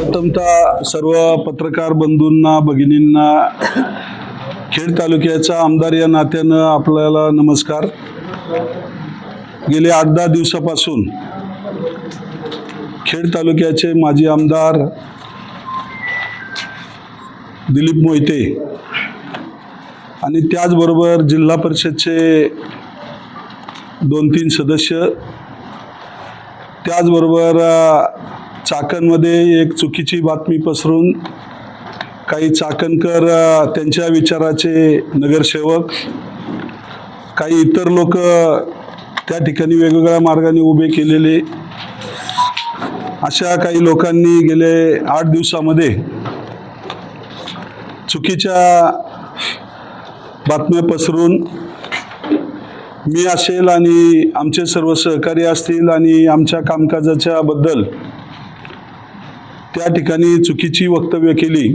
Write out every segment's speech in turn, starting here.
प्रथमतः सर्व पत्रकार बंधूंना भगिनींना खेड तालुक्याचा आमदार या नात्यानं आपल्याला नमस्कार। गेले 8-10 दिवसापासून खेड तालुक्याचे माजी आमदार दिलीप मोहिते आणि त्याचबरोबर जिल्हा परिषदचे 2-3 सदस्य, त्याचबरोबर चाकणमध्ये एक चुकीची बातमी पसरून काही चाकणकर, त्यांच्या विचाराचे नगरसेवक, काही इतर लोक त्या ठिकाणी वेगवेगळ्या मार्गाने उभे केलेले अशा काही लोकांनी गेले 8 दिवसामध्ये चुकीच्या बातम्या पसरून मी असेल आणि आमचे सर्व सहकारी असतील आणि आमच्या कामकाजाच्या बद्दल त्या ठिकाणी चुकीची वक्तव्य केली।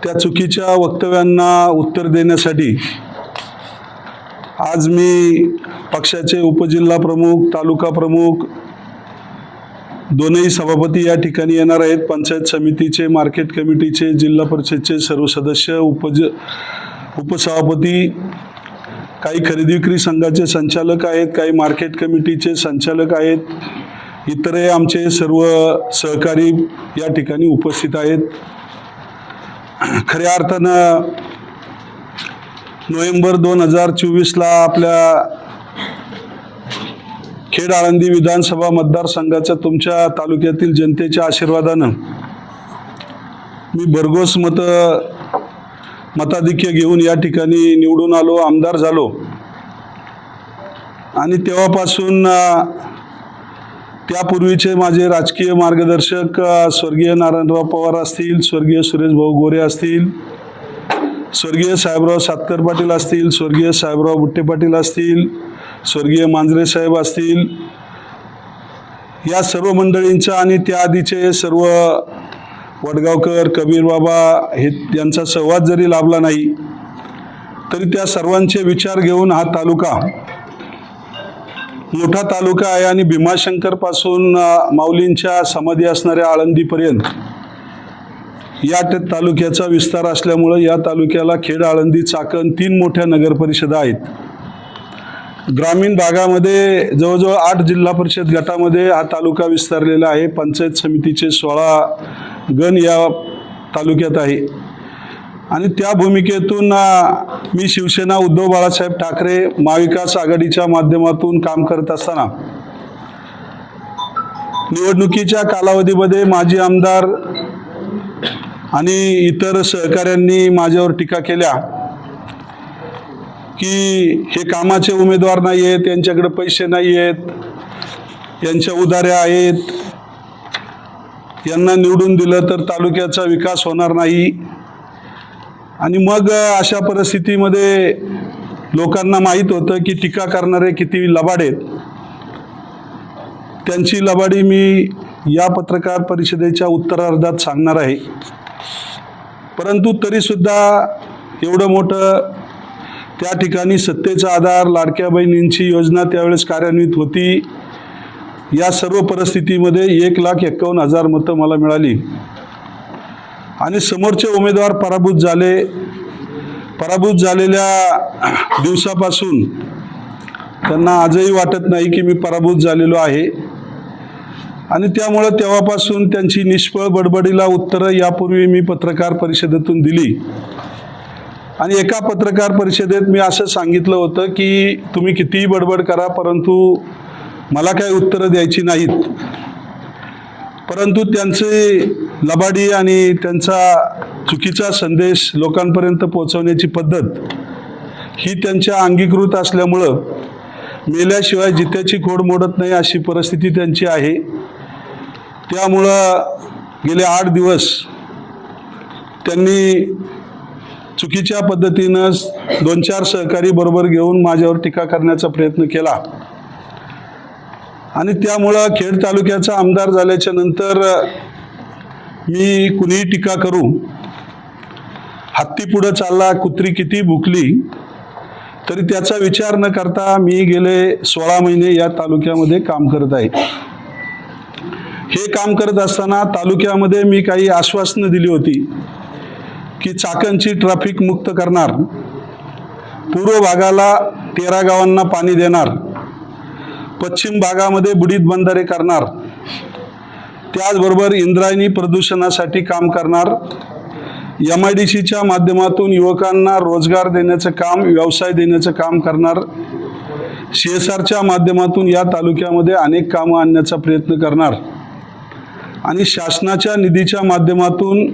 त्या चुकीच्या वक्तव्यांना उत्तर देण्यासाठी आज मी पक्षाचे उपजिल्हा प्रमुख, तालुका प्रमुख दोनही सभापती या ठिकाणी येणार आहेत। पंचायत समितीचे, मार्केट कमिटीचे, जिल्हा परिषदचे सर्व सदस्य, उपसभापती, काही खरेदी विक्री संघाचे संचालक आहेत, काही मार्केट कमिटीचे संचालक आहेत, इतरही आमचे सर्व सहकारी या ठिकाणी उपस्थित आहेत। खऱ्या अर्थानं नोव्हेंबर 2024ला आपल्या खेड आळंदी विधानसभा मतदारसंघाच्या तुमच्या तालुक्यातील जनतेच्या आशीर्वादानं मी भरघोस मताधिक्य घेऊन या ठिकाणी निवडून आलो, आमदार झालो। आणि तेव्हापासून त्यापूर्वीचे माझे राजकीय मार्गदर्शक स्वर्गीय नारायणराव पवार असतील, स्वर्गीय सुरेश भाऊ गोरे असतील, स्वर्गीय साहेबराव सातकर पाटील असतील, स्वर्गीय साहेबराव बुट्टे पाटील असतील, स्वर्गीय मांजरे साहेब असतील, या सर्व मंडळींचा आणि त्याआधीचे सर्व वडगावकर, कबीर बाबा हे यांचा सहवास जरी लाभला नाही तरी त्या सर्वांचे विचार घेऊन हा तालुका मोठा तालुका आहे आणि भीमाशंकर पासून माऊलींच्या समाधी असणाऱ्या आळंदीपर्यंत या तालुक्याचा विस्तार असल्यामुळं या तालुक्याला खेड, आळंदी, चाकण 3 मोठ्या नगरपरिषदा आहेत। ग्रामीण भागामध्ये जवळजवळ 8 जिल्हा परिषद गटामध्ये हा तालुका विस्तारलेला आहे। पंचायत समितीचे 16 गण या तालुक्यात आहे आणि त्या भूमिकेतून मी शिवसेना उद्धव बाळासाहेब ठाकरे महाविकास आघाडीच्या माध्यमातून काम करत असताना निवडणुकीच्या कालावधीमध्ये माजी आमदार आणि इतर सहकाऱ्यांनी माझ्यावर टीका केल्या की हे कामाचे उमेदवार नाही आहेत, यांच्याकडे पैसे नाही आहेत, यांच्या उधाऱ्या आहेत, यांना निवडून दिलं तर तालुक्याचा विकास होणार नाही। आणि मग अशा परिस्थितीमध्ये लोकांना माहीत होतं की टीका करणारे किती लबाड आहेत। त्यांची लबाडी मी या पत्रकार परिषदेच्या उत्तरार्धात सांगणार आहे। परंतु तरीसुद्धा एवढं मोठं त्या ठिकाणी सत्तेचा आधार, लाडक्या बहिणींची योजना त्यावेळेस कार्यान्वित होती। या सर्व परिस्थितीमध्ये 1,51,000 मतं मला मिळाली आणि समोरचे उमेदवार पराभूत झाले। पराभूत झालेल्या दिवसापासून त्यांना आजही वाटत नाही की मी पराभूत झालेलो आहे आणि त्यामुळं तेव्हापासून त्यांची निष्फळ बडबडीला उत्तरं यापूर्वी मी पत्रकार परिषदेतून दिली आणि एका पत्रकार परिषदेत मी असं सांगितलं होतं की तुम्ही कितीही बडबड करा परंतु मला काही उत्तरं द्यायची नाहीत। परंतु त्यांचे लबाडी आणि त्यांचा चुकीचा संदेश लोकांपर्यंत पोहोचवण्याची पद्धत ही त्यांच्या अंगीकृत असल्यामुळं मेल्याशिवाय जित्याची खोड मोडत नाही अशी परिस्थिती त्यांची आहे। त्यामुळं गेले 8 दिवस त्यांनी चुकीच्या पद्धतीनं 2-4 सहकारी बरोबर घेऊन माझ्यावर टीका करण्याचा प्रयत्न केला आणि त्यामुळं खेड तालुक्याचा आमदार झाल्याच्या नंतर मी कुणीही टीका करू, हत्ती पुढे चालला, कुत्री किती भुकली तरी त्याचा विचार न करता मी गेले 16 महिने या तालुक्यामध्ये काम करत आहे। हे काम करत असताना तालुक्यामध्ये मी काही आश्वासनं दिली होती की चाकणची ट्रॅफिक मुक्त करणार, पूर्व भागाला 13 गावांना पाणी देणार, पश्चिम भागामध्ये बुडीत बंधारे करणार, त्याचबरोबर इंद्रायणी प्रदूषणासाठी काम करणार, MIDCच्या माध्यमातून युवकांना रोजगार देण्याचं काम, व्यवसाय देण्याचं काम करणार, CSRच्या माध्यमातून या तालुक्यामध्ये अनेक कामं आणण्याचा प्रयत्न करणार आणि शासनाच्या निधीच्या माध्यमातून,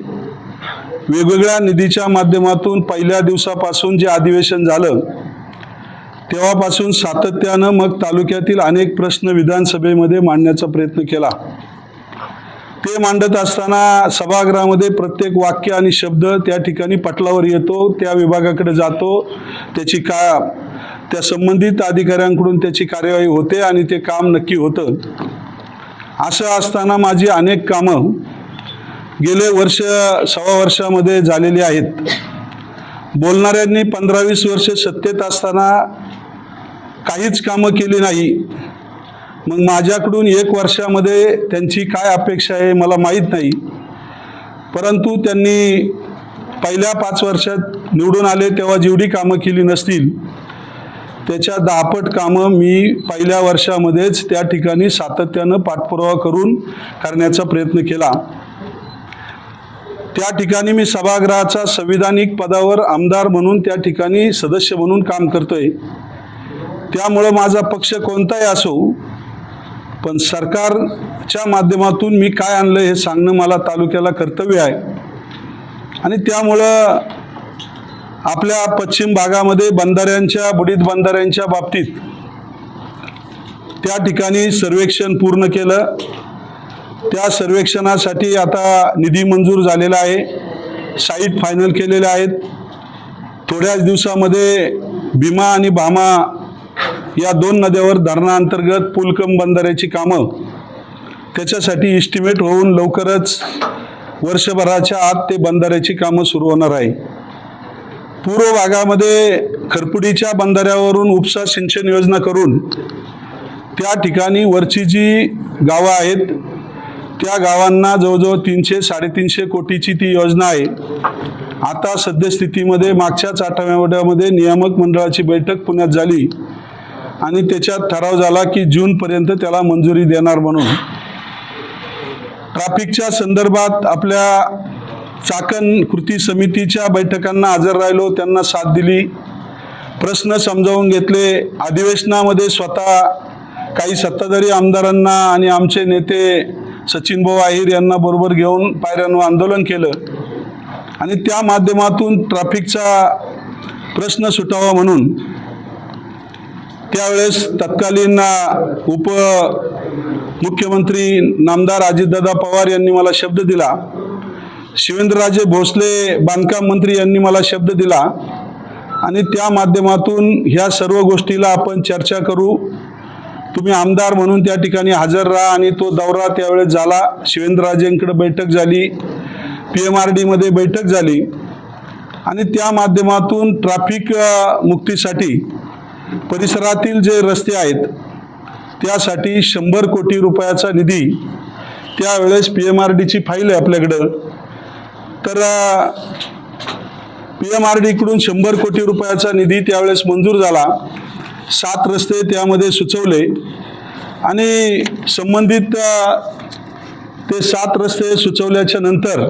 वेगवेगळ्या निधीच्या माध्यमातून पहिल्या दिवसापासून जे अधिवेशन झालं तेव्हापासून सातत्यानं मग तालुक्यातील अनेक प्रश्न विधानसभेमध्ये मांडण्याचा प्रयत्न केला. ते मांडत असताना सभागृहामध्ये प्रत्येक वाक्य आणि शब्द त्या ठिकाणी पटलावर येतो, त्या विभागाकडे जातो, त्या संबंधित अधिकाऱ्यांकडून त्याची कार्यवाही होते आणि ते काम नक्की होतं. असं असताना माझी अनेक कामं गेले वर्ष, सव्वा वर्षामध्ये झालेली आहेत. बोलणाऱ्यांनी 15-20 वर्ष सत्तेत असताना काहीच कामं केली नाही. मग माझ्याकडून 1 वर्षामध्ये त्यांची काय अपेक्षा आहे मला माहीत नाही, परंतु त्यांनी पहिल्या 5 वर्षात निवडून आले तेव्हा जेवढी कामं केली नसतील त्याच्या 10 पट कामं मी पहिल्या वर्षामध्येच त्या ठिकाणी सातत्यानं पाठपुरावा करून करण्याचा प्रयत्न केला. त्या ठिकाणी मी सभागृहाचा संविधानिक पदावर आमदार म्हणून त्या ठिकाणी सदस्य म्हणून काम करतोय. त्यामुळं माझा पक्ष कोणताही असो, पण सरकारच्या माध्यमातून मी काय आणलं हे सांगणं मला तालुक्याला कर्तव्य आहे. आणि त्यामुळं आपल्या पश्चिम भागामध्ये बंधाऱ्यांच्या, बुडीत बंधाऱ्यांच्या बाबतीत त्या ठिकाणी सर्वेक्षण पूर्ण केलं. त्या सर्वेक्षणासाठी आता निधी मंजूर झालेला आहे, साईट फायनल केलेल्या आहेत. थोड्याच दिवसामध्ये भीमा आणि भामा या 2 नद्यावर धरणाअंतर्गत पुलकम बंधाऱ्याची कामं, त्याच्यासाठी इस्टिमेट होऊन लवकरच वर्षभराच्या आत ते बंधाऱ्याची कामं सुरू होणार आहे. पूर्व भागामध्ये खरपुडीच्या बंधाऱ्यावरून उपसा सिंचन योजना करून त्या ठिकाणी वरची जी गावं आहेत त्या गावांना जवळजवळ 300-350 कोटीची ती योजना आहे. आता सद्यस्थितीमध्ये मागच्याच आठवड्यामध्ये नियामक मंडळाची बैठक पुण्यात झाली आणि त्याच्यात ठराव झाला की जूनपर्यंत त्याला मंजुरी देणार म्हणून. ट्रॅफिकच्या संदर्भात आपल्या चाकण कृती समितीच्या बैठकांना हजर राहिलो, त्यांना साथ दिली, प्रश्न समजावून घेतले. अधिवेशनामध्ये स्वतः काही सत्ताधारी आमदारांना आणि आमचे नेते सचिनभाऊ आहिर यांना बरोबर घेऊन पायऱ्यांवर आंदोलन केलं आणि त्या माध्यमातून ट्रॅफिकचा प्रश्न सुटावा म्हणून त्यावेळेस तत्कालीन उपमुख्यमंत्री नामदार अजितदादा पवार यांनी मला शब्द दिला, शिवेंद्रराजे भोसले बांधकाम मंत्री यांनी मला शब्द दिला आणि त्या माध्यमातून ह्या सर्व गोष्टीला आपण चर्चा करू. तुम्ही आमदार म्हणून त्या ठिकाणी हजर राहा आणि तो दौरा त्यावेळेस झाला. शिवेंद्रराजेंकडे बैठक झाली, PMRDमध्ये बैठक झाली आणि त्या माध्यमातून ट्रॅफिक मुक्तीसाठी परिसरातील जे रस्ते आहेत त्यासाठी 100 कोटी रुपयाचा निधी त्यावेळेस PMRDची फाईल आहे आपल्याकडं, तर PMRDकडून 100 कोटी रुपयाचा निधी त्यावेळेस मंजूर झाला. 7 रस्ते त्यामध्ये सुचवले आणि संबंधित ते 7 रस्ते सुचवल्याच्या नंतर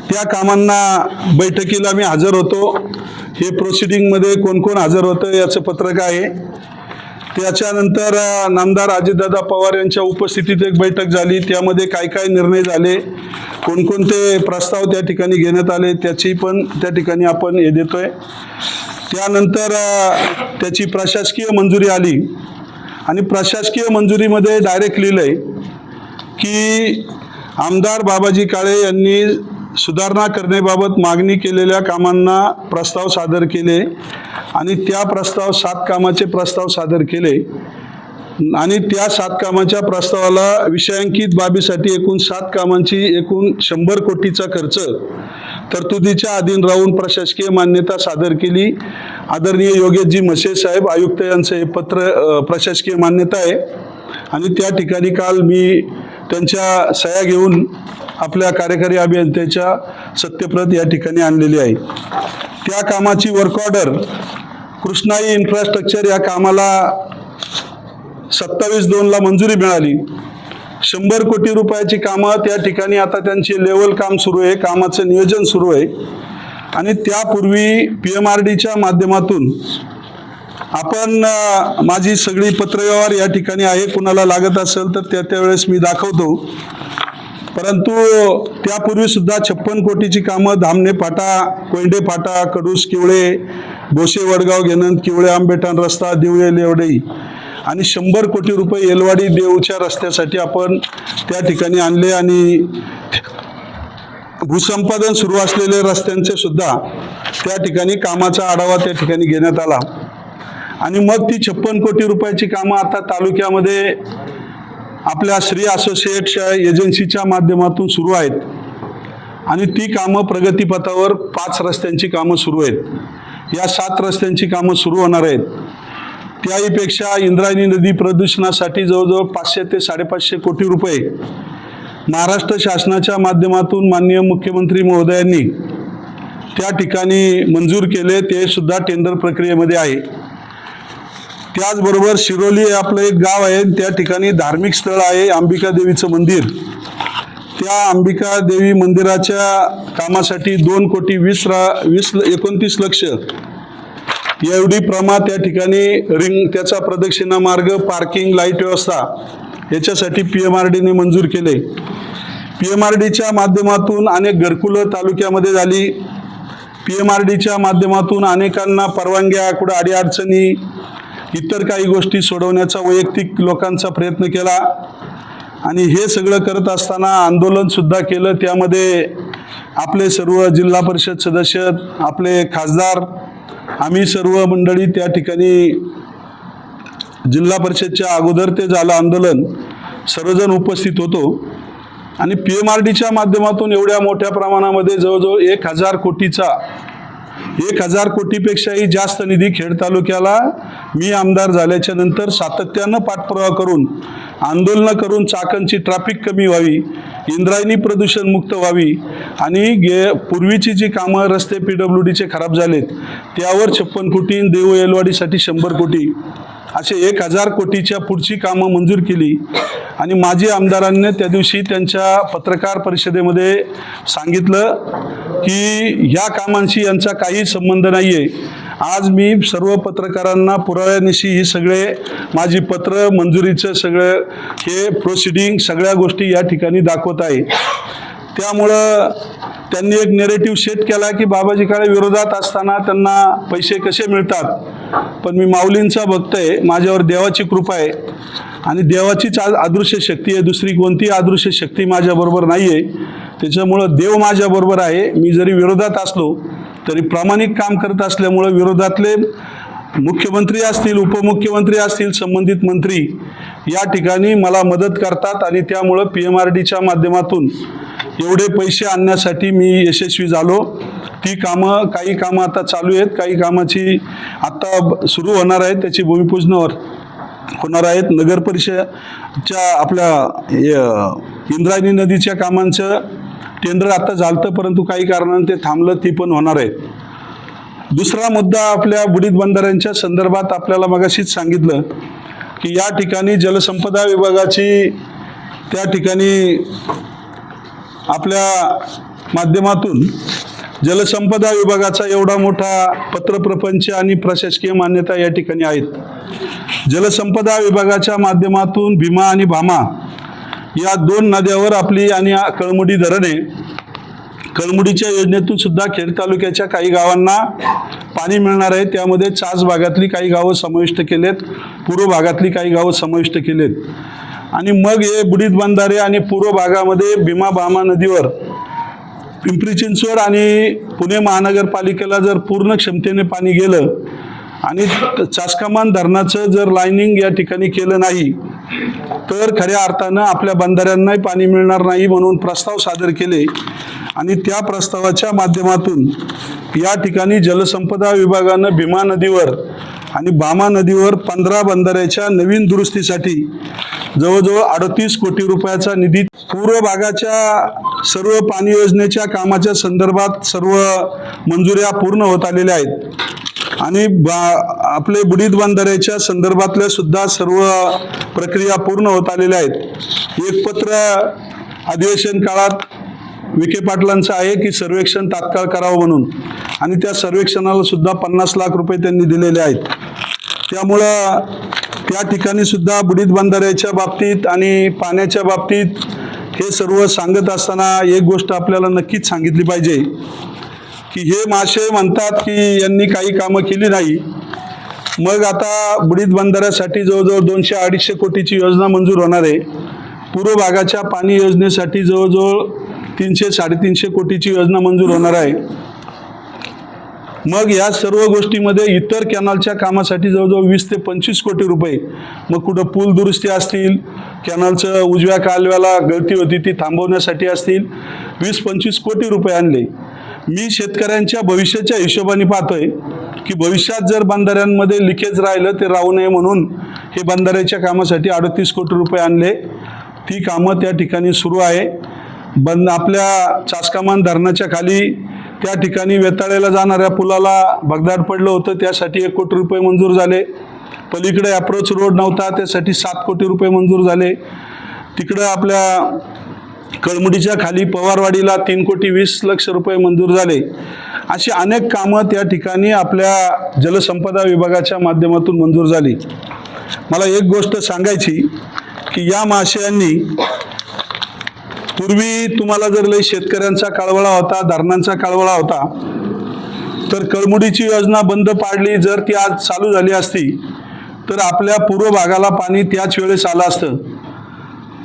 त्या कामांना बैठकीला मी हजर होतो. हे प्रोसिडिंगमध्ये कोण कोण हजर होतं याचं पत्रक आहे. त्याच्यानंतर नामदार अजितदादा पवार यांच्या उपस्थितीत एक बैठक झाली, त्यामध्ये काय काय निर्णय झाले, कोणकोणते प्रस्ताव त्या ठिकाणी घेण्यात आले त्याची पण त्या ठिकाणी आपण हे देतोय. त्यानंतर त्याची प्रशासकीय मंजुरी आली आणि प्रशासकीय मंजुरीमध्ये डायरेक्ट लिहिलंय की आमदार बाबाजी काळे यांनी सुधारणा करण्याबाबत मागणी केलेल्या कामांना प्रस्ताव सादर केले आणि त्या 7 कामाचे प्रस्ताव सादर केले आणि त्या 7 कामाच्या प्रस्तावाला विषयांकित बाबीसाठी एकूण 7 कामांची एकूण 100 कोटीचा खर्च तरतुदीच्या अधीन राहून प्रशासकीय मान्यता सादर केली. आदरणीय योगेशजी म्हसे साहेब आयुक्त यांचं हे पत्र प्रशासकीय मान्यता आहे. आणि त्या ठिकाणी काल मी त्यांच्या सह्या घेऊन आपल्या कार्यकारी अभियंत्याच्या सत्यप्रत या ठिकाणी आणलेली आहे. त्या कामाची वर्क ऑर्डर कृष्णाई इन्फ्रास्ट्रक्चर या कामाला 27/2 मंजुरी मिळाली. 100 कोटी रुपयाची कामं त्या ठिकाणी आता त्यांची लेवल काम सुरू आहे, कामाचं नियोजन सुरू आहे. आणि त्यापूर्वी PMRDच्या माध्यमातून आपण माझी सगळी पत्रव्यवहार या ठिकाणी आहे, कुणाला लागत असेल तर त्यावेळेस मी दाखवतो. परंतु त्यापूर्वी सुद्धा 56 कोटीची कामं धामणे फाटा, कोयंडे फाटा, कडूस किवळे, बोसे वडगाव घेणं, किवळे आंबेठाण रस्ता, दिवळे लेवडई आणि 100 कोटी रुपये एलवाडी देऊच्या रस्त्यासाठी आपण त्या ठिकाणी आणले. आणि भूसंपादन सुरू असलेले रस्त्यांचे सुद्धा त्या ठिकाणी कामाचा आढावा त्या ठिकाणी घेण्यात आला. आणि मग ती 56 कोटी रुपयाची कामं आता तालुक्यामध्ये आपल्या श्री असोसिएट्स एजन्सीच्या माध्यमातून सुरू आहेत. आणि ती कामं प्रगतीपथावर 5 रस्त्यांची कामं सुरू आहेत. या 7 रस्त्यांची कामं सुरू होणार आहेत. त्याहीपेक्षा इंद्रायणी नदी प्रदूषणासाठी जवळजवळ 500 ते 550 कोटी रुपये महाराष्ट्र शासनाच्या माध्यमातून माननीय मुख्यमंत्री महोदयांनी त्या ठिकाणी मंजूर केले. ते सुद्धा टेंडर प्रक्रियेमध्ये आहे. त्याचबरोबर शिरोली हे आपलं एक गाव आहे, त्या ठिकाणी धार्मिक स्थळ आहे अंबिका देवीचं मंदिर. त्या अंबिका देवी मंदिराच्या कामासाठी 2,20,29 लक्ष एवढी प्रमा त्या ठिकाणी रिंग, त्याचा प्रदक्षिणा मार्ग, पार्किंग, लाईट व्यवस्था याच्यासाठी PMRDने मंजूर केले. PMRDच्या माध्यमातून अनेक घरकुलं तालुक्यामध्ये झाली. PMRDच्या माध्यमातून अनेकांना परवानग्या, कुठं अडीअडचणी, इतर काही गोष्टी सोडवण्याचा वैयक्तिक लोकांचा प्रयत्न केला. आणि हे सगळं करत असताना आंदोलन सुद्धा केलं. त्यामध्ये आपले सर्व जिल्हा परिषद सदस्य, आपले खासदार, आम्ही सर्व मंडळी त्या ठिकाणी जिल्हा परिषदच्या अगोदर ते झालं आंदोलन, सर्वजण उपस्थित होतो. आणि PMRDच्या माध्यमातून एवढ्या मोठ्या प्रमाणामध्ये जवळजवळ 1,000 कोटीपेक्षाही जास्त निधी खेड तालुक्याला मी आमदार झाल्याच्या नंतर सातत्यानं पाठपुरावा करून, आंदोलनं करून चाकणची ट्रॅफिक कमी व्हावी, इंद्रायणी प्रदूषण मुक्त व्हावी आणि पूर्वीची जी कामं रस्ते PWDचे खराब झालेत त्यावर 56 कोटी, देऊ एलवाडीसाठी 100 कोटी असे 1,000 कोटीच्या पुढची कामं मंजूर केली. आणि माजी आमदारांनी त्या दिवशी त्यांच्या पत्रकार परिषदेमध्ये सांगितलं की ह्या कामांशी यांचा काही संबंध नाही आहे. आज मी सर्व पत्रकारांना पुराव्यानिशी ही सगळे माझी पत्र, मंजुरीचं सगळं हे प्रोसिडिंग, सगळ्या गोष्टी या ठिकाणी दाखवत आहे. त्यामुळं त्यांनी एक नेरेटिव्ह सेट केला की बाबाजी काळे विरोधात असताना त्यांना पैसे कसे मिळतात. पण मी माऊलींचा भक्त आहे, माझ्यावर देवाची कृपा आहे आणि देवाचीच अदृश्य शक्ती आहे, दुसरी कोणती अदृश्य शक्ती माझ्याबरोबर नाही आहे. त्याच्यामुळं देव माझ्याबरोबर आहे. मी जरी विरोधात असलो तरी प्रामाणिक काम करत असल्यामुळं विरोधातले मुख्यमंत्री असतील, उपमुख्यमंत्री असतील, संबंधित मंत्री या ठिकाणी मला मदत करतात. आणि त्यामुळं PMRDच्या माध्यमातून एवढे पैसे आणण्यासाठी मी यशस्वी झालो. ती कामं, काही कामं आता चालू आहेत, काही कामाची आत्ता सुरू होणार आहेत, त्याची भूमिपूजन होणार आहेत. नगर परिषदच्या आपल्या इंद्रायणी नदीच्या कामांचं टेंडर आता झालं, परंतु काही कारणाने ते थांबलं, ती पण होणार आहे. दुसरा मुद्दा आपल्या बुडीत बंधाऱ्यांच्या संदर्भात आपल्याला मगाशीच सांगितलं की या ठिकाणी जलसंपदा विभागाची त्या ठिकाणी आपल्या माध्यमातून जलसंपदा विभागाचा एवढा मोठा पत्रप्रपंच आणि प्रशासकीय मान्यता या ठिकाणी आहेत. जलसंपदा विभागाच्या माध्यमातून भीमा आणि भामा या 2 नद्यावर आपली आणि कळमुडी धरण आहे. कळमुडीच्या योजनेतून सुद्धा खेड तालुक्याच्या काही गावांना पाणी मिळणार आहे. त्यामध्ये चास भागातली काही गावं समाविष्ट केलेत, पूर्व भागातली काही गावं समाविष्ट केलेत. आणि मग हे बुडीत बंधारे आणि पूर्व भागामध्ये भीमा भामा नदीवर पिंपरी चिंचवड आणि पुणे महानगरपालिकेला जर पूर्ण क्षमतेने पाणी गेलं आणि चासकमान धरणाचं जर लाईनिंग या ठिकाणी केलं नाही तर खऱ्या अर्थानं आपल्या बंधाऱ्यांनाही पाणी मिळणार नाही म्हणून प्रस्ताव सादर केले. आणि त्या प्रस्तावाच्या माध्यमातून या ठिकाणी जलसंपदा विभागानं भीमा नदीवर आणि बामा नदीवर 15 बंधाऱ्याच्या नवीन दुरुस्तीसाठी जवळजवळ 38 कोटी रुपयाचा निधी पूर्व भागाच्या सर्व पाणी योजनेच्या कामाच्या संदर्भात सर्व मंजुऱ्या पूर्ण होत आलेल्या आहेत आणि आपले बुडीत बंधाऱ्याच्या संदर्भातल्या सुद्धा सर्व प्रक्रिया पूर्ण होत आलेल्या आहेत। एक पत्र अधिवेशन काळात विखे पाटलांचं आहे की सर्वेक्षण तात्काळ करावं म्हणून आणि त्या सर्वेक्षणाला सुद्धा 50 लाख रुपये त्यांनी दिलेले आहेत। त्यामुळं त्या ठिकाणी सुद्धा बुडीत बंधाऱ्याच्या बाबतीत आणि पाण्याच्या बाबतीत हे सर्व सांगत असताना एक गोष्ट आपल्याला नक्कीच सांगितली पाहिजे की हे महाशय म्हणतात की यांनी काही कामं केली नाही। मग आता बुडीत बंधाऱ्यासाठी जवळजवळ 200-250 कोटीची योजना मंजूर होणार आहे। पूर्व भागाच्या पाणी योजनेसाठी जवळजवळ 300-350 कोटीची योजना मंजूर होणार आहे। मग या सर्व गोष्टीमध्ये इतर कॅनलच्या कामासाठी जवळजवळ 20 ते 25 कोटी रुपये, मग कुठं पूल दुरुस्ती असतील, कॅनलचं उजव्या कालव्याला गळती होती ती थांबवण्यासाठी असतील, 20-25 कोटी रुपये आणले। मी शेतकऱ्यांच्या भविष्याच्या हिशोबाने पाहतोय की भविष्यात जर बंधाऱ्यांमध्ये लिकेज राहिलं ते राहू नये म्हणून हे बंधाऱ्याच्या कामासाठी 38 कोटी रुपये आणले। ती कामं त्या ठिकाणी सुरू आहे। आपल्या चासकामान धरणाच्या खाली त्या ठिकाणी वेताळेला जाणाऱ्या पुलाला भगदाड पडलं होतं, त्यासाठी 1 कोटी रुपये मंजूर झाले। पलीकडे अप्रोच रोड नव्हता, त्यासाठी 7 कोटी रुपये मंजूर झाले। तिकडं आपल्या कळमुडीच्या खाली पवारवाडीला 3 कोटी 20 लक्ष रुपये मंजूर झाले। अशी अनेक कामं त्या ठिकाणी आपल्या जलसंपदा विभागाच्या माध्यमातून मंजूर झाली। मला एक गोष्ट सांगायची की या महाशयांनी पूर्वी तुम्हाला जर लई शेतकऱ्यांचा काळवळा होता, धरणांचा काळवळा होता, तर कळमुडीची योजना बंद पाडली, जर ती आज चालू झाली असती तर आपल्या पूर्व भागाला पाणी त्याच वेळेस आलं असतं।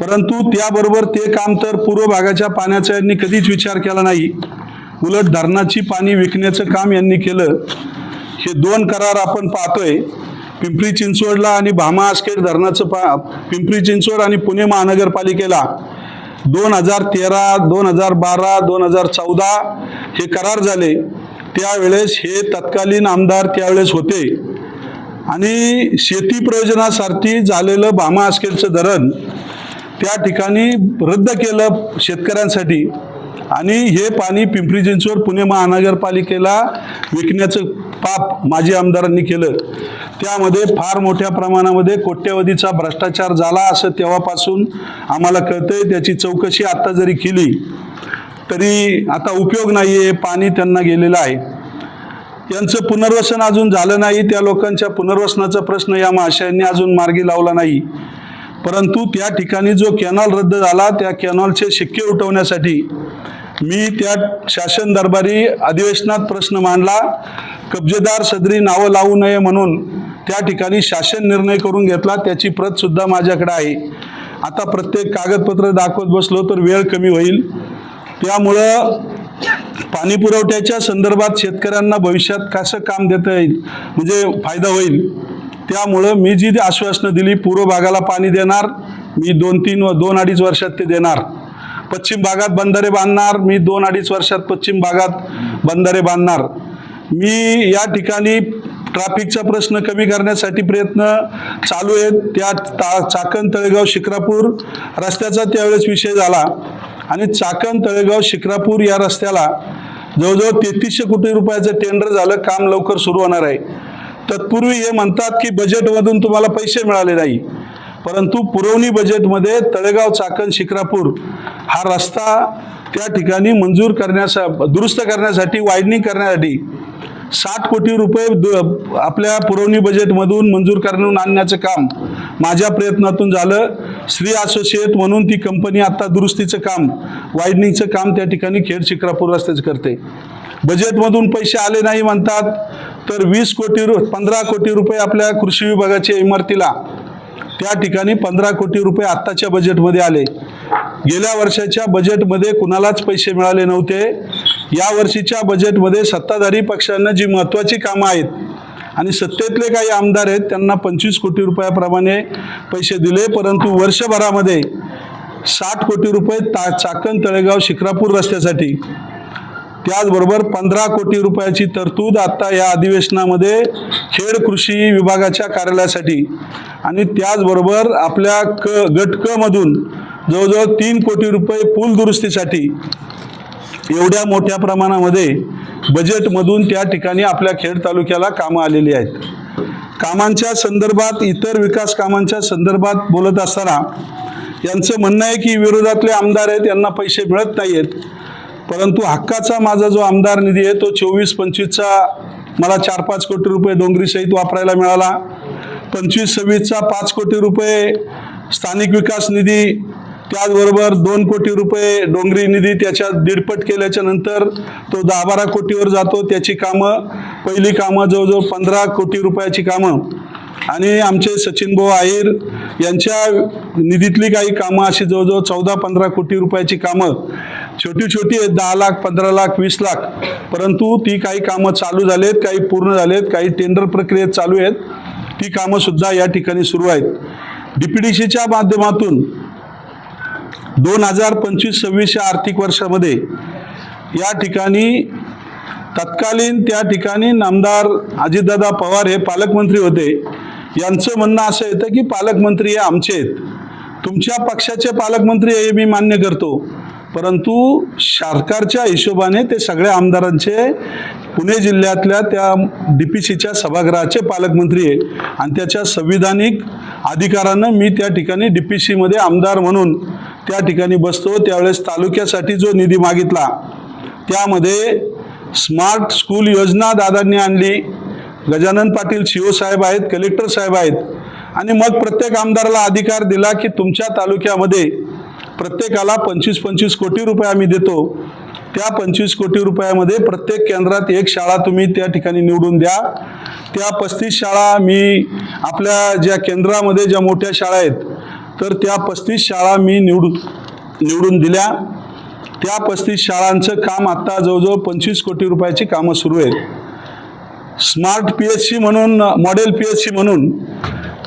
परंतु त्याबरोबर ते काम तर पूर्व भागाच्या पाण्याचा यांनी कधीच विचार केला नाही, उलट धरणाची पाणी विकण्याचं काम यांनी केलं। हे 2 करार आपण पाहतोय, पिंपरी चिंचवडला आणि भामा आसखेड धरणाचं पिंपरी चिंचवड आणि पुणे महानगरपालिकेला 2013, 2012, 2014 हे करार झाले। त्यावेळेस हे तत्कालीन आमदार त्यावेळेस होते आणि शेती प्रयोजनासाठी झालेलं भामा आसखेडचं धरण त्या ठिकाणी रद्द केलं शेतकऱ्यांसाठी आणि हे पाणी पिंपरी चिंचवड पुणे महानगरपालिकेला विकण्याचं पाप माजी आमदारांनी केलं। त्यामध्ये फार मोठ्या प्रमाणामध्ये कोट्यवधीचा भ्रष्टाचार झाला असं तेव्हापासून आम्हाला कळतंय। त्याची चौकशी आता जरी केली तरी आता उपयोग नाही आहे, पाणी त्यांना गेलेलं आहे। यांचं पुनर्वसन अजून झालं नाही, त्या लोकांच्या पुनर्वसनाचा प्रश्न या महाशयांनी अजून मार्गी लावला नाही। परंतु त्या ठिकाणी जो कॅनॉल रद्द झाला त्या कॅनॉलचे शिक्के उठवण्यासाठी मी त्या शासन दरबारी अधिवेशनात प्रश्न मांडला। कब्जेदार सदरी नावं लावू नये म्हणून त्या ठिकाणी शासन निर्णय करून घेतला, त्याची प्रत सुद्धा माझ्याकडे आहे। आता प्रत्येक कागदपत्र दाखवत बसलो तर वेळ कमी होईल। त्यामुळं पाणी पुरवठ्याच्या संदर्भात शेतकऱ्यांना भविष्यात कसं काम देता येईल, म्हणजे फायदा होईल, त्यामुळं मी जी आश्वासनं दिली, पूर्व भागाला पाणी देणार मी 2-2.5 वर्षात ते देणार, पश्चिम भागात बंधारे बांधणार मी 2-2.5 वर्षात पश्चिम भागात बंधारे बांधणार, मी या ठिकाणी ट्रॅफिकचा प्रश्न कमी करण्यासाठी प्रयत्न चालू आहेत। त्या चाकण तळेगाव शिक्रापूर रस्त्याचा त्यावेळेस विषय झाला आणि चाकण तळेगाव शिक्रापूर या रस्त्याला जवळजवळ 3300 कोटी रुपयाचं टेंडर झालं, काम लवकर सुरू होणार आहे। तत्पूर्वी हे म्हणतात की बजेटमधून तुम्हाला पैसे मिळाले नाही, परंतु पुरवणी बजेटमध्ये तळेगाव चाकण शिक्रापूर हा रस्ता त्या ठिकाणी मंजूर दुरुस्त करण्यासाठी, वायडनिंग करण्यासाठी 60 कोटी रुपये आपल्या पुरवणी बजेटमधून मंजूर करून आणण्याचं काम माझ्या प्रयत्नातून झालं। श्री असोसिएट म्हणून ती कंपनी आता दुरुस्तीचं काम, वायडनिंगचं काम त्या ठिकाणी खेड शिक्रापूर रस्त्याचं करते। बजेटमधून पैसे आले नाही म्हणतात, तर 15 कोटी रुपये आपल्या कृषी विभागाच्या इमारतीला त्या ठिकाणी 15 कोटी रुपये आत्ताच्या बजेटमध्ये आले। गेल्या वर्षाच्या बजेटमध्ये कुणालाच पैसे मिळाले नव्हते। या वर्षीच्या बजेटमध्ये सत्ताधारी पक्षांना जी महत्त्वाची कामं आहेत आणि सत्तेतले काही आमदार आहेत त्यांना 25 कोटी रुपयाप्रमाणे पैसे दिले, परंतु वर्षभरामध्ये 60 कोटी रुपये चाकण तळेगाव शिक्रापूर रस्त्यासाठी त्याचबरोबर 15 कोटी रुपयाची तरतूद आता या अधिवेशनामध्ये खेड कृषी विभागाच्या कार्यालयासाठी आणि त्याचबरोबर आपल्या गट क मधून जवळजवळ 3 कोटी रुपये पूल दुरुस्तीसाठी एवढ्या मोठ्या प्रमाणामध्ये बजेटमधून त्या ठिकाणी आपल्या खेड तालुक्याला कामं आलेली आहेत। कामांच्या संदर्भात, इतर विकास कामांच्या संदर्भात बोलत असताना यांचं म्हणणं आहे की विरोधातले आमदार आहेत यांना पैसे मिळत नाही आहेत, परंतु हक्काचा माझा जो आमदार निधी आहे तो 24-25चा मला 4-5 कोटी रुपये डोंगरी सहित वापरायला मिळाला, 25-26चा 5 कोटी रुपये स्थानिक विकास निधी, त्याचबरोबर 2 कोटी रुपये डोंगरी निधी त्याच्यात दीडपट केल्याच्या नंतर तो 10-12 कोटीवर जातो। त्याची कामं, पहिली कामं जवळजवळ 15 कोटी रुपयाची कामं आणि आमचे सचिन भाऊ आहिर यांच्या निधीतली काही कामं अशी जवळजवळ 14-15 कोटी रुपयाची कामं छोटी छोटी आहेत, 10 लाख, 15 लाख, 20 लाख, परंतु ती काही कामं चालू झालेत, काही पूर्ण झालेत, काही टेंडर प्रक्रियेत चालू आहेत, ती कामं सुद्धा या ठिकाणी सुरू आहेत। डीपीडीसीच्या माध्यमातून 2025-26 या आर्थिक वर्षामध्ये या ठिकाणी तत्कालीन त्या ठिकाणी नामदार अजितदादा पवार हे पालकमंत्री होते। यांचं म्हणणं असं येतं की पालकमंत्री हे आमचे आहेत, तुमच्या पक्षाचे पालकमंत्री हे मी मान्य करतो, परंतु सरकारच्या हिशोबाने ते सगळ्या आमदारांचे पुणे जिल्ह्यातल्या त्या डीपीसीच्या सभागृहाचे पालकमंत्री आहे आणि त्याच्या संविधानिक अधिकारानं मी त्या ठिकाणी डीपीसीमध्ये आमदार म्हणून त्या ठिकाणी बसतो। त्यावेळेस तालुक्यासाठी जो निधी मागितला त्यामध्ये स्मार्ट स्कूल योजना दादांनी आणली, गजानन पाटील CO साहेब आहेत, कलेक्टर साहेब आहेत आणि मग प्रत्येक आमदाराला अधिकार दिला की तुमच्या तालुक्यामध्ये प्रत्येकाला 25-25 कोटी रुपये आम्ही देतो, त्या 25 कोटी रुपयामध्ये प्रत्येक केंद्रात एक शाळा तुम्ही त्या ठिकाणी निवडून द्या। त्या 35 शाळा मी आपल्या ज्या केंद्रामध्ये ज्या मोठ्या शाळा आहेत तर त्या 35 शाळा मी निवडून दिल्या। त्या 35 शाळांचं काम आता जवळजवळ 25 कोटी रुपयाची कामं सुरू आहेत। स्मार्ट PHC म्हणून, मॉडेल PHC म्हणून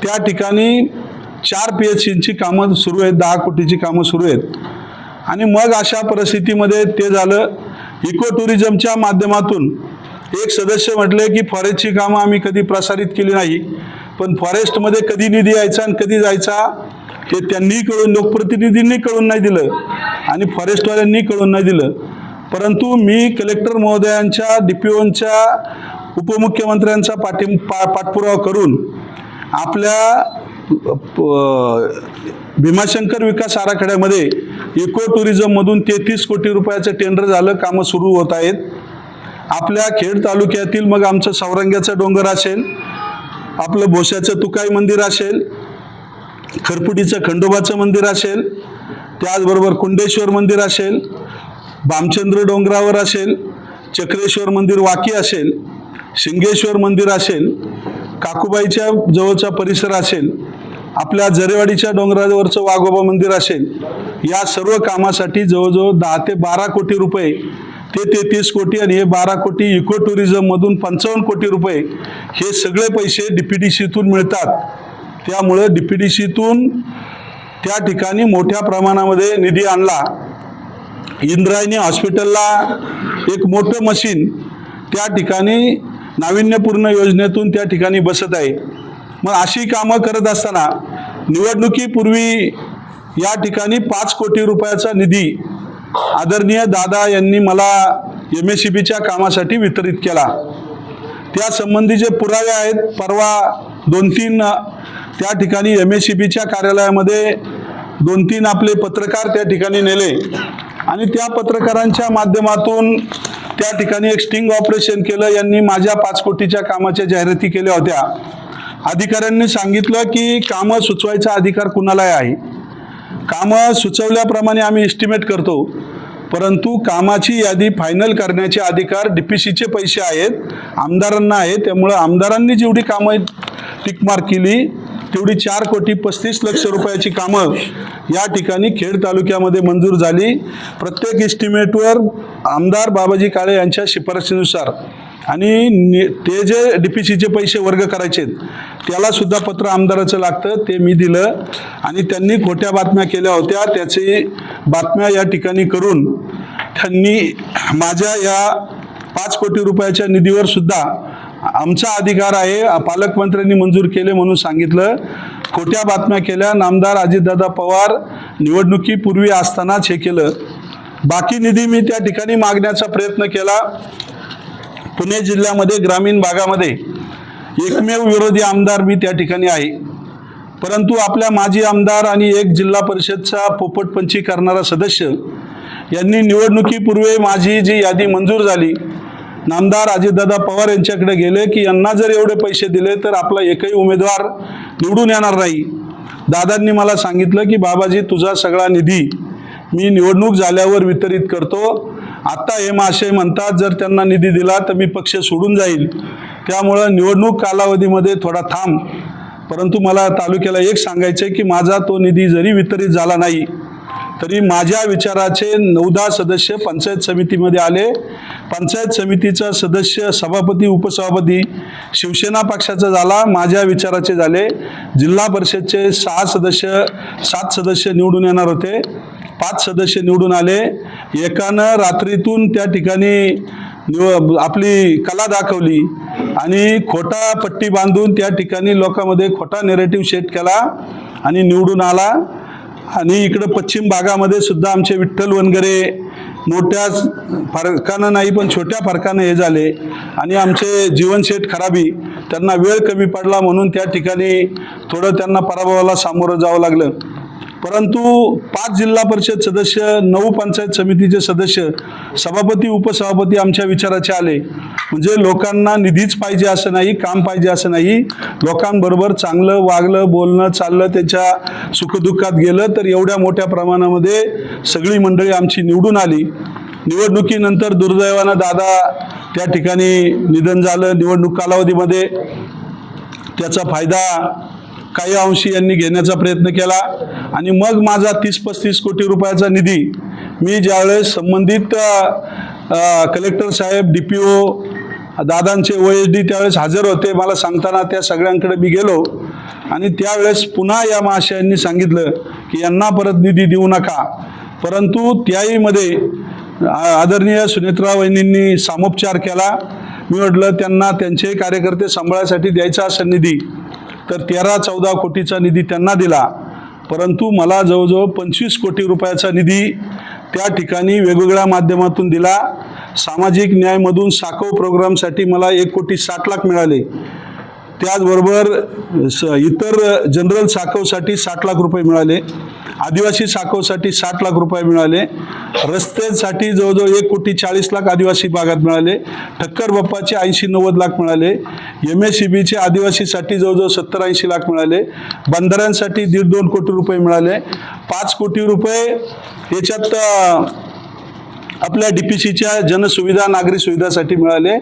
त्या ठिकाणी 4 PHCची कामं सुरू आहेत, 10 कोटीची कामं सुरू आहेत आणि मग अशा परिस्थितीमध्ये ते झालं। इको टुरिझमच्या माध्यमातून एक सदस्य म्हटले की फॉरेस्टची कामं आम्ही कधी प्रसारित केली नाही, पण फॉरेस्टमध्ये कधी निधी यायचा आणि कधी जायचा हे त्यांनी कळून, लोकप्रतिनिधींनी कळून नाही दिलं आणि फॉरेस्टवाल्यांनी कळून नाही दिलं, परंतु मी कलेक्टर महोदयांच्या, DPOच्या, उपमुख्यमंत्र्यांचा पाठपुरावा करून आपल्या भीमाशंकर विकास आराखड्यामध्ये इको टुरिझममधून 33 कोटी रुपयाचं टेंडर झालं, कामं सुरू होत आहेत। आपल्या खेड तालुक्यातील मग आमचं सौरंग्याचा डोंगर असेल, आपलं भोश्याचं तुकाई मंदिर असेल, खरपुटीचं खंडोबाचं मंदिर असेल, त्याचबरोबर कुंडेश्वर मंदिर असेल, भामचंद्र डोंगरावर असेल, चक्रेश्वर मंदिर वाकी असेल, शिंगेश्वर मंदिर असेल, काकुबाईच्या जवळचा परिसर असेल, आपल्या जरेवाडीच्या डोंगरावरचं वाघोबा मंदिर असेल, या सर्व कामासाठी जवळजवळ 10 ते 12 कोटी रुपये, ते 33 कोटी आणि हे 12 कोटी इको टुरिझममधून 55 कोटी रुपये हे सगळे पैसे डीपीडीसीतून मिळतात। त्यामुळं डीपीडीसीतून त्या ठिकाणी मोठ्या प्रमाणामध्ये निधी आणला। इंद्रायणी हॉस्पिटलला एक मोठं मशीन त्या ठिकाणी नाविन्यपूर्ण योजनेतून त्या ठिकाणी बसत आहे। मग अशी कामं करत असताना निवडणुकीपूर्वी या ठिकाणी 5 कोटी रुपयाचा निधी आदरणीय दादा यांनी मला MSCBच्या कामासाठी वितरित केला। त्या संबंधीचे पुरावे आहेत। परवा 2-3 त्या ठिकाणी MSCBच्या कार्यालयामध्ये 2-3 आपले पत्रकार त्या ठिकाणी नेले आणि त्या पत्रकारांच्या माध्यमातून त्या ठिकाणी एक स्टिंग ऑपरेशन केलं। यांनी माझ्या 5 कोटीच्या कामाच्या जाहिराती केल्या होत्या। अधिकाऱ्यांनी सांगितलं की कामं सुचवायचा अधिकार कुणालाही आहे, कामं सुचवल्याप्रमाणे आम्ही एस्टिमेट करतो, परंतु कामाची यादी फायनल करण्याचे अधिकार डीपीसीचे पैसे आहेत, आमदारांना आहे। त्यामुळे आमदारांनी जेवढी कामं टिकमार्क केली तेवढी 4 कोटी 35 लक्ष रुपयाची कामं या ठिकाणी खेड तालुक्यामध्ये मंजूर झाली। प्रत्येक एस्टिमेटवर आमदार बाबाजी काळे यांच्या शिफारशीनुसार आणि ते जे डीपीसीचे पैसे वर्ग करायचे त्याला सुद्धा पत्र आमदाराचं लागतं, ते मी दिलं आणि त्यांनी खोट्या बातम्या केल्या होत्या। त्याची बातम्या या ठिकाणी करून त्यांनी माझ्या या 5 कोटी रुपयाच्या निधीवर सुद्धा आमचा अधिकार आहे, पालकमंत्र्यांनी मंजूर केले म्हणून सांगितलं. खोट्या बातम्या केल्या. नामदार अजितदादा पवार निवडणुकीपूर्वी असतानाच हे केलं. बाकी निधी मी त्या ठिकाणी मागण्याचा प्रयत्न केला. पुणे जिल्ह्यामध्ये ग्रामीण भागामध्ये एकमेव विरोधी आमदार मी त्या ठिकाणी आहे. परंतु आपल्या माजी आमदार आणि एक जिल्हा परिषदचा पोपटपंची करणारा सदस्य यांनी निवडणुकीपूर्वी माझी जी यादी मंजूर झाली, नामदार अजितदादा पवार यांच्याकडे गेले की यांना जर एवढे पैसे दिले तर आपला एकही उमेदवार निवडून येणार नाही. दादांनी मला सांगितलं की बाबाजी, तुझा सगळा निधी मी निवडणूक झाल्यावर वितरित करतो. आत्ता हे महाशय म्हणतात जर त्यांना निधी दिला तर मी पक्ष सोडून जाईल, त्यामुळं निवडणूक कालावधीमध्ये थोडा थांब. परंतु मला तालुक्याला एक सांगायचं आहे की माझा तो निधी जरी वितरित झाला नाही तरी माझ्या विचाराचे 9-10 सदस्य पंचायत समितीमध्ये आले. पंचायत समितीचा सदस्य सभापती उपसभापती शिवसेना पक्षाचा झाला, माझ्या विचाराचे झाले. जिल्हा परिषदचे 7 सदस्य निवडून येणार होते, 5 सदस्य निवडून आले. एकानं रात्रीतून त्या ठिकाणी आपली कला दाखवली आणि खोटा पट्टी बांधून त्या ठिकाणी लोकांमध्ये खोटा नेरेटिव्ह सेट केला आणि निवडून आला. आणि इकडं पश्चिम भागामध्ये सुद्धा आमचे विठ्ठल वनगरे मोठ्या फरकानं नाही पण छोट्या फरकानं हे झाले आणि आमचे जीवनशेठ खराबी, त्यांना वेळ कमी पडला म्हणून त्या ठिकाणी थोडं त्यांना पराभवाला सामोरं जावं लागलं. परंतु 5 जिल्हा परिषद सदस्य, 9 पंचायत समितीचे सदस्य, सभापती उपसभापती आमच्या विचाराचे आले. म्हणजे लोकांना निधीच पाहिजे असं नाही, काम पाहिजे असं नाही, लोकांबरोबर चांगलं वागलं, बोलणं चाललं, त्यांच्या सुखदुःखात गेलं तर एवढ्या मोठ्या प्रमाणामध्ये सगळी मंडळी आमची निवडून आली. निवडणुकीनंतर दुर्दैवानं दादा त्या ठिकाणी निधन झालं. निवडणूक कालावधीमध्ये त्याचा फायदा काही अंशी यांनी घेण्याचा प्रयत्न केला आणि मग माझा 30-35 कोटी रुपयाचा निधी मी ज्यावेळेस संबंधित कलेक्टर साहेब, DPO, दादांचे OSD त्यावेळेस हजर होते, मला सांगताना त्या सगळ्यांकडे मी गेलो आणि त्यावेळेस पुन्हा या महाशयांनी सांगितलं की यांना परत निधी देऊ नका. परंतु त्याहीमध्ये आदरणीय सुनेत्रा वहिनींनी सामोपचार केला. मी म्हटलं त्यांना त्यांचे कार्यकर्ते सांभाळण्यासाठी द्यायचा असेल निधी तर 13-14 कोटीचा निधी त्यांना दिला. परंतु मला जवळजवळ 25 कोटी रुपयाचा निधी त्या ठिकाणी वेगवेगळ्या माध्यमातून दिला. सामाजिक न्यायमधून साकव प्रोग्रामसाठी मला 1,60,00,000 मिळाले. त्याचबरोबर इतर जनरल साकवसाठी 60,00,000 रुपये मिळाले. आदिवासी साकवसाठी 60,00,000 रुपये मिळाले. रस्त्यांसाठी जवळजवळ 1,40,00,000 आदिवासी भागात मिळाले. ठक्कर बाप्पाचे 80-90 लाख मिळाले. MSCBचे आदिवासीसाठी जवळजवळ 70-80 लाख मिळाले. बंधाऱ्यांसाठी 1.5-2 कोटी रुपये मिळाले. 5 कोटी रुपये याच्यात आपल्या DPCच्या जनसुविधा, नागरी सुविधासाठी मिळाले.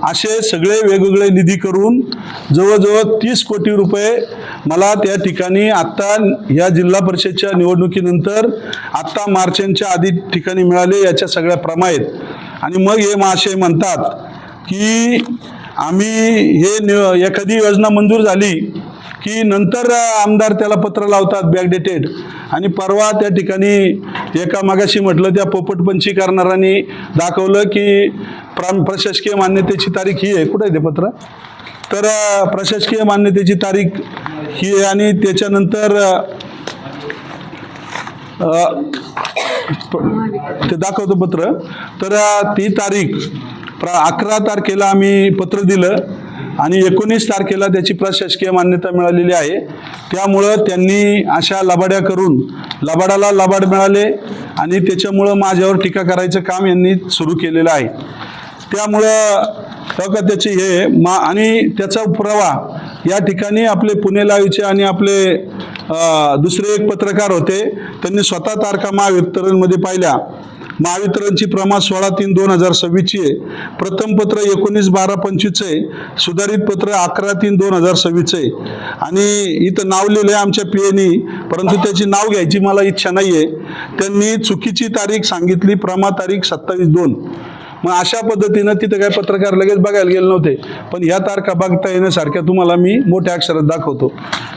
असे सगळे वेगवेगळे निधी करून जवळजवळ 30 कोटी रुपये मला त्या ठिकाणी आत्ता या जिल्हा परिषदच्या निवडणुकीनंतर आत्ता मार्चच्या आधी ठिकाणी मिळाले. याच्या सगळ्या प्रमा आहेत. आणि मग हे महाशय म्हणतात की आम्ही हे एखादी योजना मंजूर झाली की नंतर आमदार त्याला पत्र लावतात बॅकडेटेड. आणि परवा त्या ठिकाणी एका मगाशी म्हटलं त्या पोपटपंची करणाऱ्यांनी दाखवलं की प्रशासकीय मान्यतेची तारीख ही आहे. कुठं आहे ते पत्र? तर प्रशासकीय मान्यतेची तारीख ही आहे आणि त्याच्यानंतर ते दाखवतो पत्र. तर ती तारीख 11 तारखेला आम्ही पत्र दिलं आणि 19 तारखेला त्याची प्रशासकीय मान्यता मिळालेली आहे. त्यामुळं त्यांनी अशा लबाड्या करून लबाडाला लबाड मिळाले आणि त्याच्यामुळं माझ्यावर टीका करायचं काम यांनी सुरू केलेलं आहे. त्यामुळं का त्याचे हे आणि त्याचा पुरावा या ठिकाणी आपले पुणे लाईव्हचे आणि आपले दुसरे एक पत्रकार होते, त्यांनी स्वतः तारखा महावितरणमध्ये पाहिल्या. महावितरणची प्रमा 16/3/2026 आहे. प्रथम पत्र 19/12/25 आहे. सुधारित पत्र 11/3/2026 आहे. आणि इथं नाव लिहिलं आहे आमच्या PAनी, परंतु त्याची नाव घ्यायची मला इच्छा नाही आहे. त्यांनी चुकीची तारीख सांगितली, प्रमा तारीख 27/2. मग अशा पद्धतीनं तिथं काय पत्रकार लगेच बघायला गेले नव्हते, पण ह्या तारखा बघता येण्यासारख्या तुम्हाला मी मोठ्या अक्षरात दाखवतो.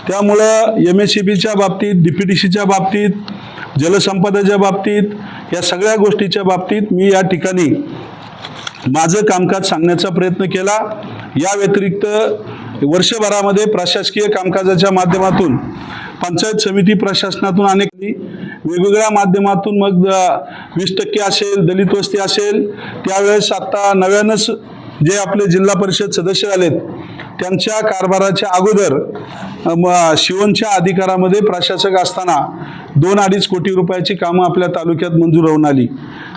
त्यामुळं MSCBच्या बाबतीत, DPDCच्या बाबतीत, जलसंपदाच्या बाबतीत या सगळ्या गोष्टीच्या बाबतीत मी या ठिकाणी माझं कामकाज सांगण्याचा प्रयत्न केला। या व्यतिरिक्त वर्षभरामध्ये प्रशासकीय कामकाजाच्या माध्यमातून पंचायत समिती प्रशासनातून अनेक वेगवेगळ्या माध्यमातून मग 20% असेल, दलित वस्ती असेल, त्यावेळेस आता नव्यानंच जे आपले जिल्हा परिषद सदस्य आलेत त्यांच्या कारभाराच्या अगोदर शिवणच्या अधिकारामध्ये प्रशासक असताना 2-2.5 कोटी रुपयाची कामं आपल्या तालुक्यात मंजूर होऊन आली।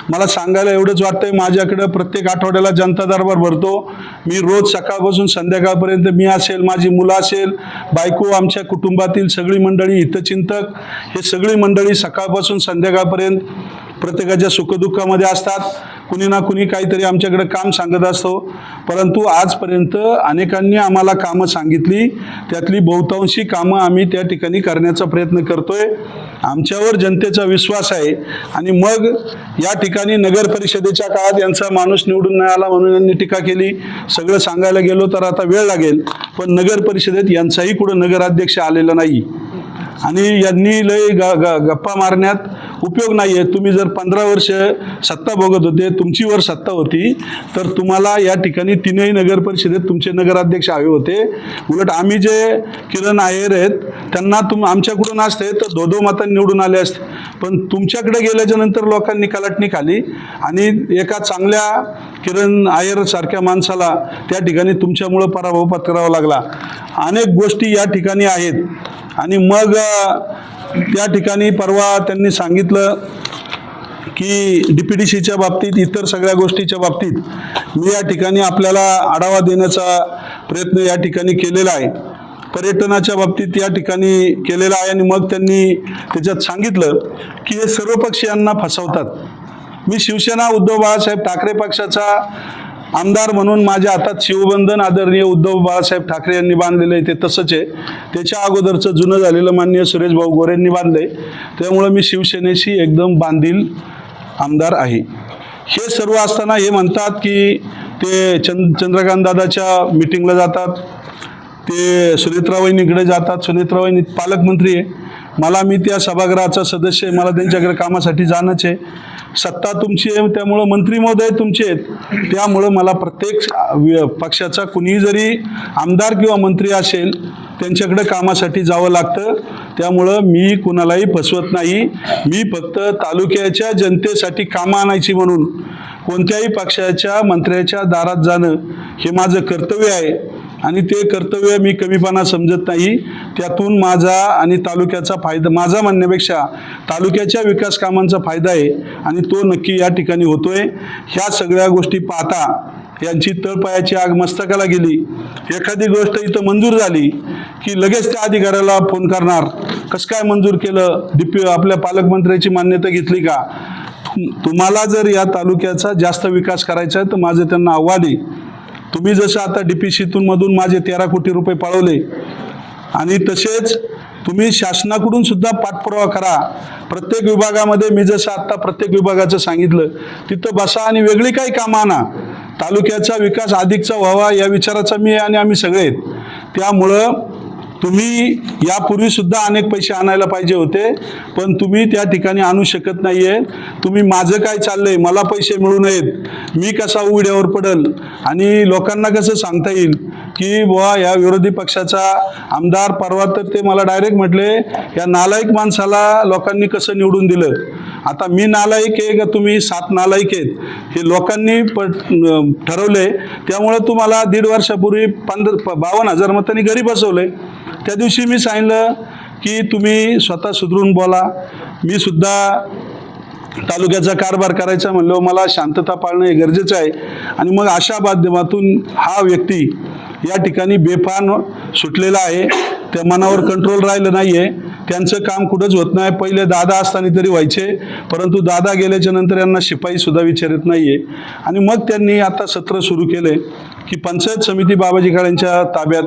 मला सांगायला एवढंच वाटतंय, माझ्याकडे प्रत्येक आठवड्याला जनता दरबार भरतो। मी रोज सकाळपासून संध्याकाळपर्यंत मी असेल, माझी मुलं असेल, बायको, आमच्या कुटुंबातील सगळी मंडळी, हितचिंतक हे सगळी मंडळी सकाळपासून संध्याकाळपर्यंत प्रत्येकाच्या सुखदुःखामध्ये असतात। कुणी ना कुणी काहीतरी आमच्याकडे काम सांगत असतो, परंतु आजपर्यंत अनेकांनी आम्हाला कामं सांगितली, त्यातली बहुतांशी कामं आम्ही त्या ठिकाणी करण्याचा प्रयत्न करतोय। आमच्यावर जनतेचा विश्वास आहे आणि मग या ठिकाणी नगर परिषदेच्या काळात यांचा माणूस निवडून नाही आला म्हणून यांनी टीका केली। सगळं सांगायला गेलो तर आता वेळ लागेल, पण नगर परिषदेत यांचाही कुठं नगराध्यक्ष आलेला नाही आणि यांनी लय गप्पा मारण्यात उपयोग नाही आहे। तुम्ही जर 15 वर्ष सत्ता भोगत होते, तुमची वर सत्ता होती, तर तुम्हाला या ठिकाणी 3ही नगर परिषदेत तुमचे नगराध्यक्ष हवे होते। उलट आम्ही जे किरण अय्यर आहेत त्यांना आमच्याकडून असते तर 2-2 मतांनी निवडून आले असते, पण तुमच्याकडे गेल्याच्या नंतर लोकांनी कलाटणी खाली आणि एका चांगल्या किरण अय्यर सारख्या माणसाला त्या ठिकाणी तुमच्यामुळं पराभव पत्करावा लागला। अनेक गोष्टी या ठिकाणी आहेत आणि मग त्या ठिकाणी परवा त्यांनी सांगितलं की DPDCच्या बाबतीत, इतर सगळ्या गोष्टीच्या बाबतीत मी या ठिकाणी आपल्याला आढावा देण्याचा प्रयत्न या ठिकाणी केलेला आहे। पर्यटनाच्या बाबतीत या ठिकाणी केलेला आहे आणि मग त्यांनी त्याच्यात सांगितलं की हे सर्व पक्षीयांना फसवतात। मी शिवसेना उद्धव बाळासाहेब ठाकरे पक्षाचा आमदार म्हणून माझ्या हातात शिवबंधन आदरणीय उद्धव बाळासाहेब ठाकरे यांनी बांधलेलं आहे, ते तसंच आहे। त्याच्या अगोदरचं जुनं झालेलं माननीय सुरेश भाऊ गोरेंनी बांधलंय, त्यामुळं मी शिवसेनेशी एकदम बांधील आमदार आहे। हे सर्व असताना हे म्हणतात की ते चंद्रकांत दादाच्या मीटिंगला जातात, ते सुनेत्रा वहिनीकडे जातात। सुनेत्रा वहिनी पालकमंत्री आहे, मी त्या सभागृहाचा सदस्य आहे, मला त्यांच्याकडे कामासाठी जाणंच आहे। सत्ता तुमची आहे, त्यामुळं मंत्री महोदय तुमचे आहेत, त्यामुळं मला प्रत्येक पक्षाचा कुणीही जरी आमदार किंवा मंत्री असेल त्यांच्याकडे कामासाठी जावं लागतं। त्यामुळं मी कुणालाही फसवत नाही, मी फक्त तालुक्याच्या जनतेसाठी कामं आणायची म्हणून कोणत्याही पक्षाच्या मंत्र्याच्या दारात जाणं हे माझं कर्तव्य आहे आणि ते कर्तव्य मी कमीपणा समजत नाही। त्यातून माझा आणि तालुक्याचा फायदा, माझा म्हणण्यापेक्षा तालुक्याच्या विकास कामांचा फायदा आहे आणि तो नक्की या ठिकाणी होतोय। ह्या सगळ्या गोष्टी पाहता यांची तळपायाची आग मस्तकाला गेली। एखादी गोष्ट इथं मंजूर झाली की लगेच त्या अधिकाऱ्याला फोन करणार, कसं काय मंजूर केलं, आपल्या पालकमंत्र्याची मान्यता घेतली का? तुम्हाला जर या तालुक्याचा जास्त विकास करायचा आहे तर माझं त्यांना आव्हान आहे, तुम्ही जसं आता DPCतून मधून माझे 13 कोटी रुपये पळवले आणि तसेच तुम्ही शासनाकडून सुद्धा पाठपुरावा करा। प्रत्येक विभागामध्ये मी जसं आत्ता प्रत्येक विभागाचं सांगितलं, तिथं बसा आणि वेगळी काही कामं आणा, तालुक्याचा विकास अधिकचा व्हावा या विचाराचा मी आणि आम्ही सगळे आहेत। त्यामुळं तुम्ही यापूर्वी सुद्धा अनेक पैसे आणायला पाहिजे होते, पण तुम्ही त्या ठिकाणी आणू शकत नाहीये। तुम्ही माझं काय चाललंय, मला पैसे मिळू नयेत, मी कसा उघड्यावर पडल आणि लोकांना कसं सांगता येईल की बुवा या विरोधी पक्षाचा आमदार, परवा तर ते मला डायरेक्ट म्हटले या नालायक माणसाला लोकांनी कसं निवडून दिलं। आता मी नालायक आहे का तुम्ही 7 नालायक आहेत हे लोकांनी ठरवले, त्यामुळं तुम्हाला 1.5 वर्षापूर्वी 52,000 मतांनी घरी बसवले। त्या दिवशी मी सांगितलं की तुम्ही स्वतः सुधरून बोला, मी सुद्धा तालुक्याचा कारभार करायचा म्हणलं, मला शांतता पाळणं हे गरजेचं आहे। आणि मग अशा माध्यमातून हा व्यक्ती या ठिकाणी बेफान सुटलेला आहे, त्या मनावर कंट्रोल राहिलं नाही आहे, त्यांचं काम कुठंच होत नाही। पहिले दादा असताना तरी व्हायचे, परंतु दादा गेल्याच्या नंतर यांना शिपाई सुद्धा विचारत नाही आहे। आणि मग त्यांनी आता सत्र सुरू केले की पंचायत समिती बाबाजी काळेंच्या ताब्यात,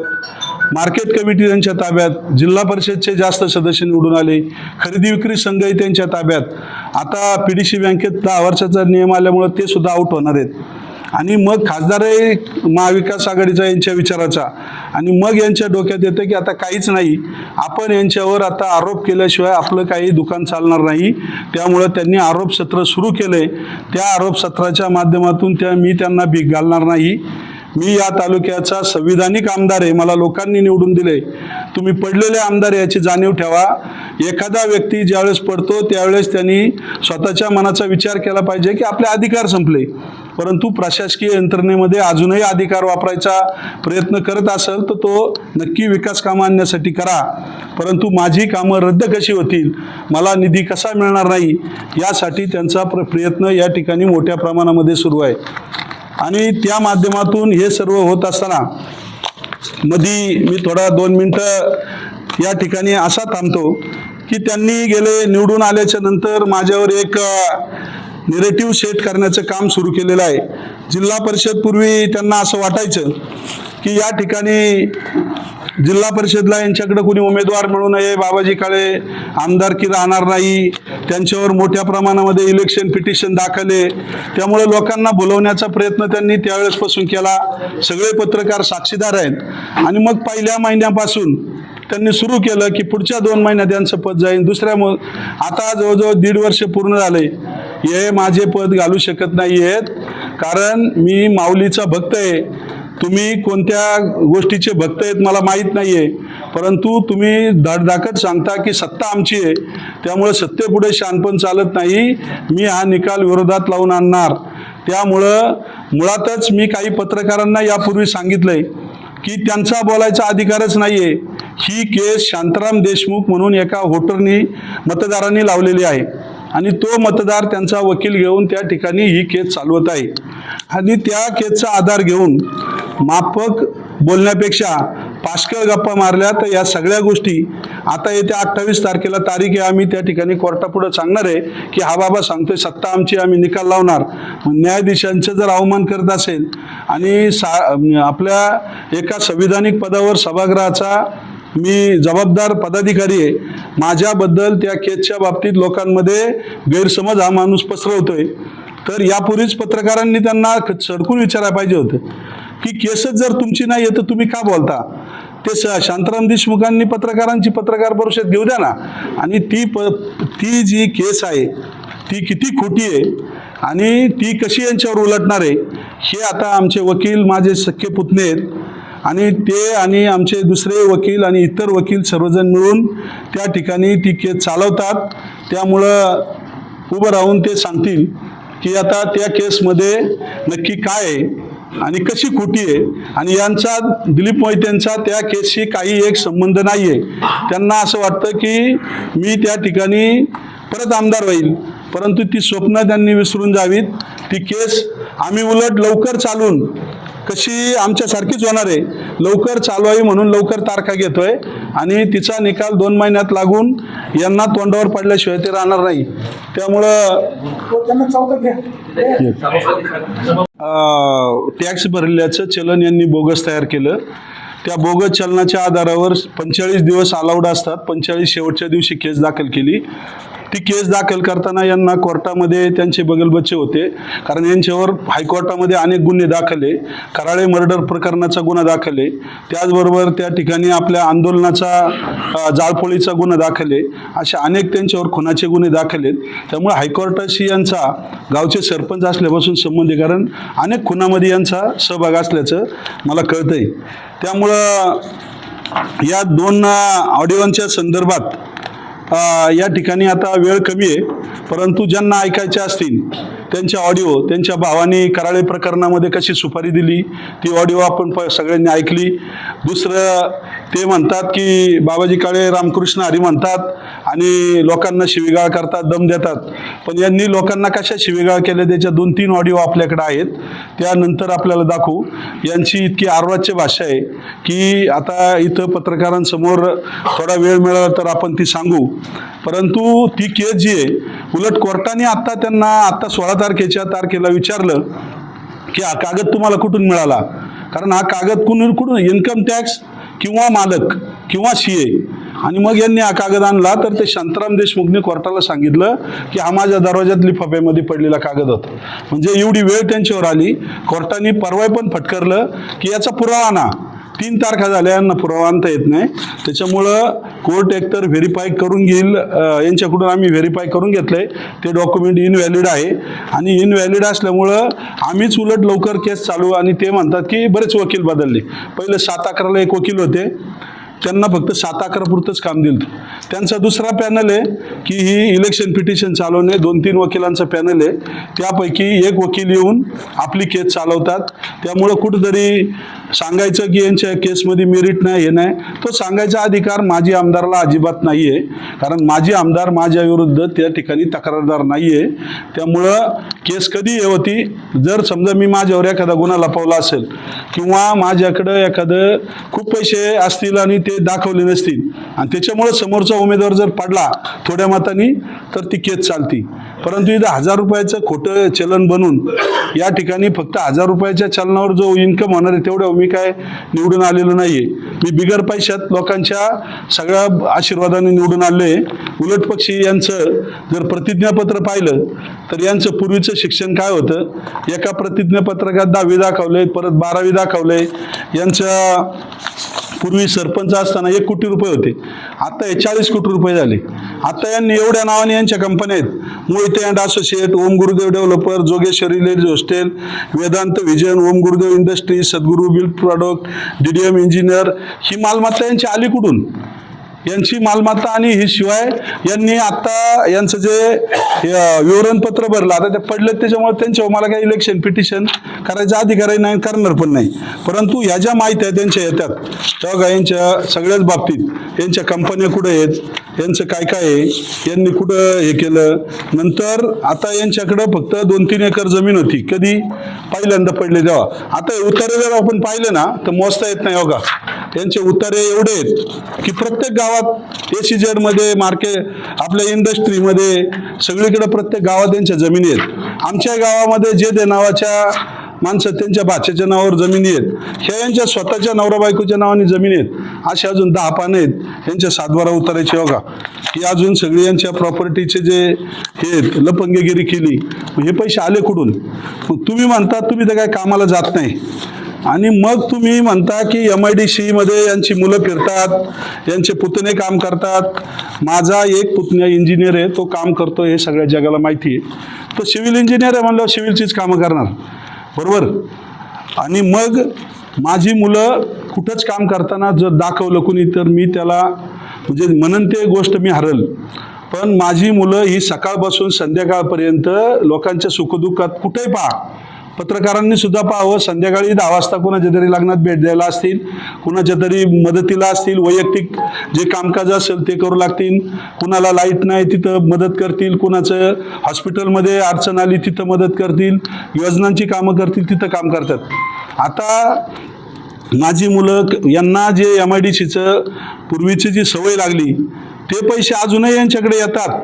मार्केट कमिटी त्यांच्या ताब्यात, जिल्हा परिषदचे जास्त सदस्य निवडून आले, खरेदी विक्री संघही त्यांच्या ताब्यात। आता PDC बँकेत 10 वर्षाचा नियम आल्यामुळे ते सुद्धा आउट होणार आहेत आणि मग खासदारही महाविकास आघाडीचा यांच्या विचाराचा, आणि मग यांच्या डोक्यात येतं की आता काहीच नाही, आपण यांच्यावर आता आरोप केल्याशिवाय आपलं काही दुकान चालणार नाही. त्यामुळं त्यांनी आरोपसत्र सुरू केलंय. त्या आरोपसत्राच्या माध्यमातून मी त्यांना भीक घालणार नाही. मी या तालुक्याचा संविधानिक आमदार आहे, मला लोकांनी निवडून दिले. तुम्ही पडलेले आमदार याची जाणीव ठेवा. एखादा व्यक्ती ज्यावेळेस पडतो त्यावेळेस त्यांनी स्वतःच्या मनाचा विचार केला पाहिजे की आपले अधिकार संपले, परंतु प्रशासकीय यंत्रणेमध्ये अजूनही अधिकार वापरायचा प्रयत्न करत असेल तर तो नक्की विकास कामं आणण्यासाठी करा. परंतु माझी कामं रद्द कशी होतील, मला निधी कसा मिळणार नाही, यासाठी त्यांचा प्रयत्न या ठिकाणी मोठ्या प्रमाणामध्ये सुरू आहे. आणि त्या माध्यमातून हे सर्व होत असताना मधी मी थोडा 2 मिनटं या ठिकाणी असा थांबतो की त्यांनी गेले निवडून आल्याच्या नंतर माझ्यावर एक नेरेटिव्ह सेट करण्याचं काम सुरू केलेलं आहे. जिल्हा परिषद पूर्वी त्यांना असं वाटायचं की या ठिकाणी जिल्हा परिषदला यांच्याकडे कोणी उमेदवार मिळू नये, बाबाजी काळे आमदारकी राहणार नाही, त्यांच्यावर मोठ्या प्रमाणामध्ये इलेक्शन पिटिशन दाखले, त्यामुळे लोकांना बोलवण्याचा प्रयत्न त्यांनी त्यावेळेसपासून केला. सगळे पत्रकार साक्षीदार आहेत. आणि मग पहिल्या महिन्यापासून त्यांनी सुरू केलं की पुढच्या 2 महिन्यात यांचं पद जाईल. आता जवळजवळ 1.5 वर्ष पूर्ण झाले. हे माझे पद घालू शकत नाही आहेत, कारण मी माऊलीचा भक्त आहे. तुम्ही कोणत्या गोष्टीचे भक्त आहेत मला माहीत नाही आहे, परंतु तुम्ही धडधाकट सांगता की सत्ता आमची आहे, त्यामुळे सत्तेपुढे शहाणपण चालत नाही. मी हा निकाल विरोधात लावून आणणार. त्यामुळं मुळातच मी काही पत्रकारांना यापूर्वी सांगितलंय की त्यांचा बोलायचा अधिकारच नाही आहे. ही केस शांताराम देशमुख म्हणून एका व्होटरनी मतदारांनी लावलेली आहे आणि तो मतदार त्यांचा वकील घेऊन त्या ठिकाणी ही केस चालवत आहे. आणि त्या केसचा आधार घेऊन माफक बोलण्यापेक्षा पाष्कळ गप्पा मारल्या तर या सगळ्या गोष्टी आता येत्या 28 तारखेला तारीख आहे. आम्ही त्या ठिकाणी कोर्टापुढे सांगणार आहे की हा बाबा सांगतोय सत्ता आमची, आम्ही निकाल लावणार. न्यायाधीशांचं जर अवमान करत असेल आणि आपल्या एका संविधानिक पदावर सभागृहाचा मी जबाबदार पदाधिकारी आहे, माझ्याबद्दल त्या केसच्या बाबतीत लोकांमध्ये गैरसमज हा माणूस पसरवतोय, तर यापूर्वीच पत्रकारांनी त्यांना सडकून विचारायला पाहिजे होतं की केसच जर तुमची नाही आहे तर तुम्ही का बोलता. ते शांताराम देशमुखांनी पत्रकारांची पत्रकार परिषद घेऊ द्या ना. आणि ती जी केस आहे ती किती खोटी आहे आणि ती कशी यांच्यावर उलटणार आहे हे आता आमचे वकील माझे सख्खे पुतणे आहेत आणि ते आणि आमचे दुसरे वकील आणि इतर वकील सर्वजण मिळून त्या ठिकाणी ती केस चालवतात. त्यामुळं उभं राहून ते सांगतील की आता त्या केसमध्ये नक्की काय आहे आणि कशी खोटी आहे. आणि यांचा दिलीप मोहितेंचा त्या केसशी काही एक संबंध नाही आहे. त्यांना असं वाटतं की मी त्या ठिकाणी परत आमदार होईल, परंतु ती स्वप्न त्यांनी विसरून जावीत. ती केस आम्ही उलट लवकर चालून कशी आमच्यासारखीच होणार आहे, लवकर चालवावी म्हणून लवकर तारखा घेतोय आणि तिचा निकाल 2 महिन्यात लागून यांना तोंडावर पडल्याशिवाय ते राहणार नाही. त्यामुळं टॅक्स भरल्याचं चलन यांनी बोगस तयार केलं. त्या बोगस चलनाच्या आधारावर 45 दिवस अलाउड असतात. 45 शेवटच्या दिवशी केस दाखल केली. ती केस दाखल करताना यांना कोर्टामध्ये त्यांचे बगलबच्चे होते, कारण यांच्यावर हायकोर्टामध्ये अनेक गुन्हे दाखल आहे. कराळे मर्डर प्रकरणाचा गुन्हा दाखल आहे, त्याचबरोबर त्या ठिकाणी आपल्या आंदोलनाचा जाळपोळीचा गुन्हा दाखल आहे. असे अनेक त्यांच्यावर खुनाचे गुन्हे दाखल आहेत. त्यामुळे हायकोर्टाशी यांचा गावचे सरपंच असल्यापासून संबंध आहे, कारण अनेक खुनामध्ये यांचा सहभाग असल्याचं मला कळतं आहे. त्यामुळं या 2 ऑडिओंच्या संदर्भात या ठिकाणी आता वेळ कमी आहे, परंतु ज्यांना ऐकायचे असतील त्यांच्या ऑडिओ, त्यांच्या भावाने कराळे प्रकरणामध्ये कशी सुपारी दिली ती ऑडिओ आपण सगळ्यांनी ऐकली. दुसरं ते म्हणतात की बाबाजी काळे रामकृष्ण हरी म्हणतात आणि लोकांना शिवीगाळ करतात, दम देतात. पण यांनी लोकांना कशा शिवीगाळ केल्या त्याच्या 2-3 ऑडिओ आपल्याकडे आहेत, त्यानंतर आपल्याला दाखवू. यांची इतकी अर्वाच्य भाषा आहे की आता इथं पत्रकारांसमोर थोडा वेळ मिळाला तर आपण ती सांगू. परंतु ती केस जी आहे, उलट कोर्टाने आता 16 तारखेला विचारलं की हा कागद तुम्हाला कुठून मिळाला, कारण हा कागद कुठून इन्कम टॅक्स किंवा मालक किंवा CA आणि मग यांनी हा कागद आणला तर ते शांताराम देशमुखने कोर्टाला सांगितलं की हा माझ्या दरवाज्यात लिफाफ्यामध्ये पडलेला कागद होता. म्हणजे एवढी वेळ त्यांच्यावर आली. कोर्टाने परवा पण फटकारलं की याचा पुरावा आणा. 3 तारखा झाल्या, यांना पुरावा आणता येत नाही. त्याच्यामुळं कोर्ट एकतर व्हेरीफाय करून घेईल. यांच्याकडून आम्ही व्हेरीफाय करून घेतलंय, ते डॉक्युमेंट इनव्हॅलिड आहे आणि इनव्हॅलिड असल्यामुळं आम्हीच उलट लवकर केस चालू. आणि ते म्हणतात की बरेच वकील बदलले. पहिले 7-11ला एक वकील होते, त्यांना फक्त 7-11 पुरतंच काम दिलं. त्यांचा दुसरा पॅनल आहे की ही इलेक्शन पिटिशन चालवणे, 2-3 वकिलांचा पॅनल आहे. त्यापैकी एक वकील येऊन आपली केस चालवतात. त्यामुळं कुठंतरी सांगायचं की यांच्या केसमध्ये मेरिट नाही, हे नाही, तो सांगायचा अधिकार माजी आमदाराला अजिबात नाही आहे. कारण माजी आमदार माझ्या विरुद्ध त्या ठिकाणी तक्रारदार नाही आहे. त्यामुळं केस कधी हे होती, जर समजा मी माझ्यावर एखादा गुन्हा लपवला असेल किंवा माझ्याकडं एखादं खूप पैसे असतील आणि ते दाखवले नसतील आणि त्याच्यामुळे समोरचा उमेदवार जर पडला थोड्या मतांनी तर ती केस चालती. परंतु इथं 1000 रुपयाचं खोटं चलन बनून या ठिकाणी फक्त 1000 रुपयाच्या चलनावर जो इन्कम होणार आहे तेवढं मी काय निवडून आलेलो नाहीये. मी बिगर पैशात लोकांच्या सगळ्या आशीर्वादाने निवडून आले. उलट पक्षी यांचं जर प्रतिज्ञापत्र पाहिलं तर यांचं पूर्वीचं शिक्षण काय होतं, एका प्रतिज्ञापत्रकात 10वी दाखवले, परत 12वी दाखवले. यांच्या पूर्वी सरपंच असताना 1 कोटी रुपये होते, आता हे 40 कोटी रुपये झाले. आता यांनी एवढ्या नावाने यांच्या कंपन्या आहेत, Mohite and associate, Om Gurudev developer, Jogeshwari ladies hostel, Vedant vision, Om Gurudev industry, Sadguru build product, DDM engineer. ही मालमत्ता यांची आली कुठून? यांची मालमत्ता. आणि ही शिवाय यांनी आता यांचं जे विवरणपत्र भरलं, आता ते पडलं, त्याच्यामुळे त्यांच्यावर मला काही इलेक्शन पिटिशन करायचा अधिकारही नाही, करणार पण नाही. परंतु ह्या ज्या माहिती आहेत त्यांच्या येतात तेव्हा यांच्या सगळ्याच बाबतीत यांच्या कंपन्या कुठं आहेत, यांचं काय काय आहे, यांनी कुठं हे केलं. नंतर आता यांच्याकडं फक्त 2-3 एकर जमीन होती, कधी पहिल्यांदा पडले तेव्हा. आता हे उतारे जर आपण पाहिले ना तर मोजता येत नाही. बघा यांचे उतारे एवढे आहेत की प्रत्येक गावात SEZ मध्ये, मार्केट, आपल्या इंडस्ट्रीमध्ये, सगळीकडे प्रत्येक गावात यांच्या जमिनी आहेत. आमच्या गावामध्ये जे ते नावाच्या माणसं त्यांच्या भाच्याच्या नावावर जमिनी आहेत, ह्या यांच्या स्वतःच्या नवरा बायकोच्या नावाने जमिनी आहेत. असे अजून 10 पानं आहेत यांच्या 7-12 उतारायचे. बघा ही अजून सगळी यांच्या प्रॉपर्टीचे जे हे लपंगेगिरी केली. हे पैसे आले कुठून? मग तुम्ही म्हणता तुम्ही तर काय कामाला जात नाही, आणि मग तुम्ही म्हणता की MIDC मध्ये यांची मुलं फिरतात, यांचे पुतणे काम करतात. माझा एक पुतण्या इंजिनियर आहे, तो काम करतो, हे सगळ्या जगाला माहिती आहे. तो सिव्हिल इंजिनियर आहे म्हणल्यावर सिव्हिलचीच कामं करणार, बरोबर. आणि मग माझी मुलं कुठंच काम करताना जर दाखवलं कुणी तर मी त्याला म्हणजे म्हणून ते गोष्ट मी हरल. पण माझी मुलं ही सकाळपासून संध्याकाळपर्यंत लोकांच्या सुखदुःखात कुठेही पहा, पत्रकारांनी सुद्धा पाहावं, संध्याकाळी 10 वाजता कुणाच्या तरी लग्नात भेट द्यायला असतील, कुणाच्या तरी मदतीला असतील, वैयक्तिक जे कामकाज असेल ते करू लागतील, कुणाला लाईट नाही तिथं मदत करतील, कुणाचं हॉस्पिटलमध्ये अडचण आली तिथं मदत करतील, योजनांची कामं करतील, तिथं काम करतात. आता माझी मुलं यांना जे MIDCचं पूर्वीची जी सवय लागली ते पैसे अजूनही यांच्याकडे येतात.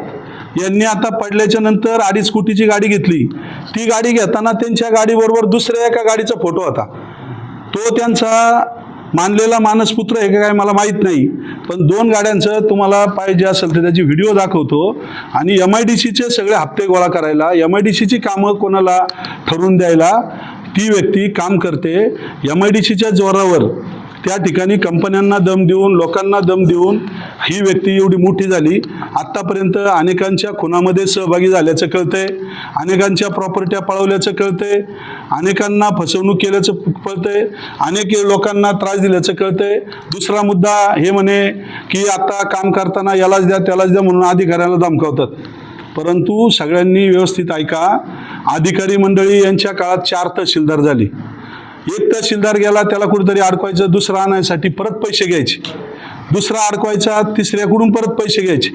यांनी आता पडल्याच्या नंतर 2.5 कोटीची गाडी घेतली. ती गाडी घेताना त्यांच्या गाडीबरोबर दुसऱ्या एका गाडीचा फोटो होता. तो त्यांचा मानलेला मानसपुत्र आहे का काय मला माहीत नाही, पण 2 गाड्यांचं तुम्हाला पाहिजे असेल तर त्याची व्हिडिओ दाखवतो. आणि MIDCचे सगळे हप्ते गोळा करायला, MIDCची कामं कोणाला ठरवून द्यायला ती व्यक्ती काम करते. MIDCच्या जोरावर त्या ठिकाणी कंपन्यांना दम देऊन, लोकांना दम देऊन ही व्यक्ती एवढी मोठी झाली. आत्तापर्यंत अनेकांच्या खुनामध्ये सहभागी झाल्याचं कळतंय, अनेकांच्या प्रॉपर्ट्या पळवल्याचं कळतंय, अनेकांना फसवणूक केल्याचं कळतंय, अनेक लोकांना त्रास दिल्याचं कळतंय. दुसरा मुद्दा हे म्हणे की आता काम करताना यालाच द्या त्यालाच द्या म्हणून अधिकाऱ्यांना धमकावतात. परंतु सगळ्यांनी व्यवस्थित ऐका, अधिकारी मंडळी यांच्या काळात 4 तहसीलदार झाली. एक तहसीलदार गेला त्याला कुठेतरी अडकवायचं, दुसरा आणायसाठी परत पैसे घ्यायचे, दुसरा अडकवायचा, तिसऱ्याकडून परत पैसे घ्यायचे.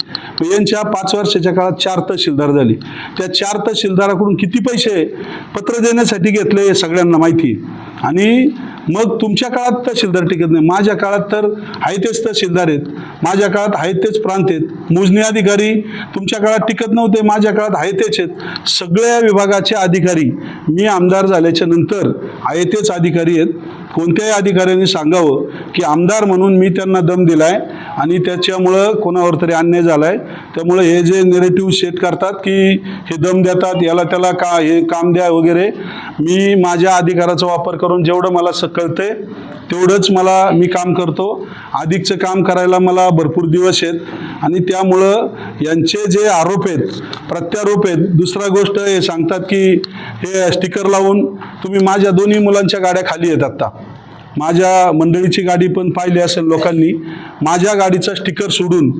यांच्या 5 वर्षाच्या काळात 4 तहसीलदार झाली. त्या 4 तहसीलदाराकडून किती पैसे पत्र देण्यासाठी घेतले हे सगळ्यांना माहिती. आणि मग तुमच्या काळात तहसीलदार टिकत नाही, माझ्या काळात तर आहे तेच तहसीलदार आहेत, माझ्या काळात आहे तेच प्रांत आहेत. मोजणी अधिकारी तुमच्या काळात टिकत नव्हते, माझ्या काळात आहे तेच आहेत. सगळ्या विभागाचे अधिकारी मी आमदार झाल्याच्या नंतर आहे तेच अधिकारी आहेत. कोणत्याही अधिकाऱ्यांनी सांगावं की आमदार म्हणून मी त्यांना दम दिलाय आणि त्याच्यामुळं कोणावर तरी अन्याय झालाय. त्यामुळे हे जे नेरेटिव्ह सेट करतात की हे दम देतात, याला त्याला का हे काम द्या वगैरे, मी माझ्या अधिकाराचा वापर करून जेवढं मला कळतंय तेवढंच मी काम करतो. अधिकचं काम करायला मला भरपूर दिवस आहेत आणि त्यामुळं यांचे जे आरोप आहेत प्रत्यारोप आहेत. दुसरा गोष्ट हे सांगतात की हे स्टिकर लावून, तुम्ही माझ्या दोन्ही मुलांच्या गाड्या खाली आहेत आत्ता, माझ्या मंडळीची गाडी पण पाहिली असेल लोकांनी, माझ्या गाडीचा स्टिकर सोडून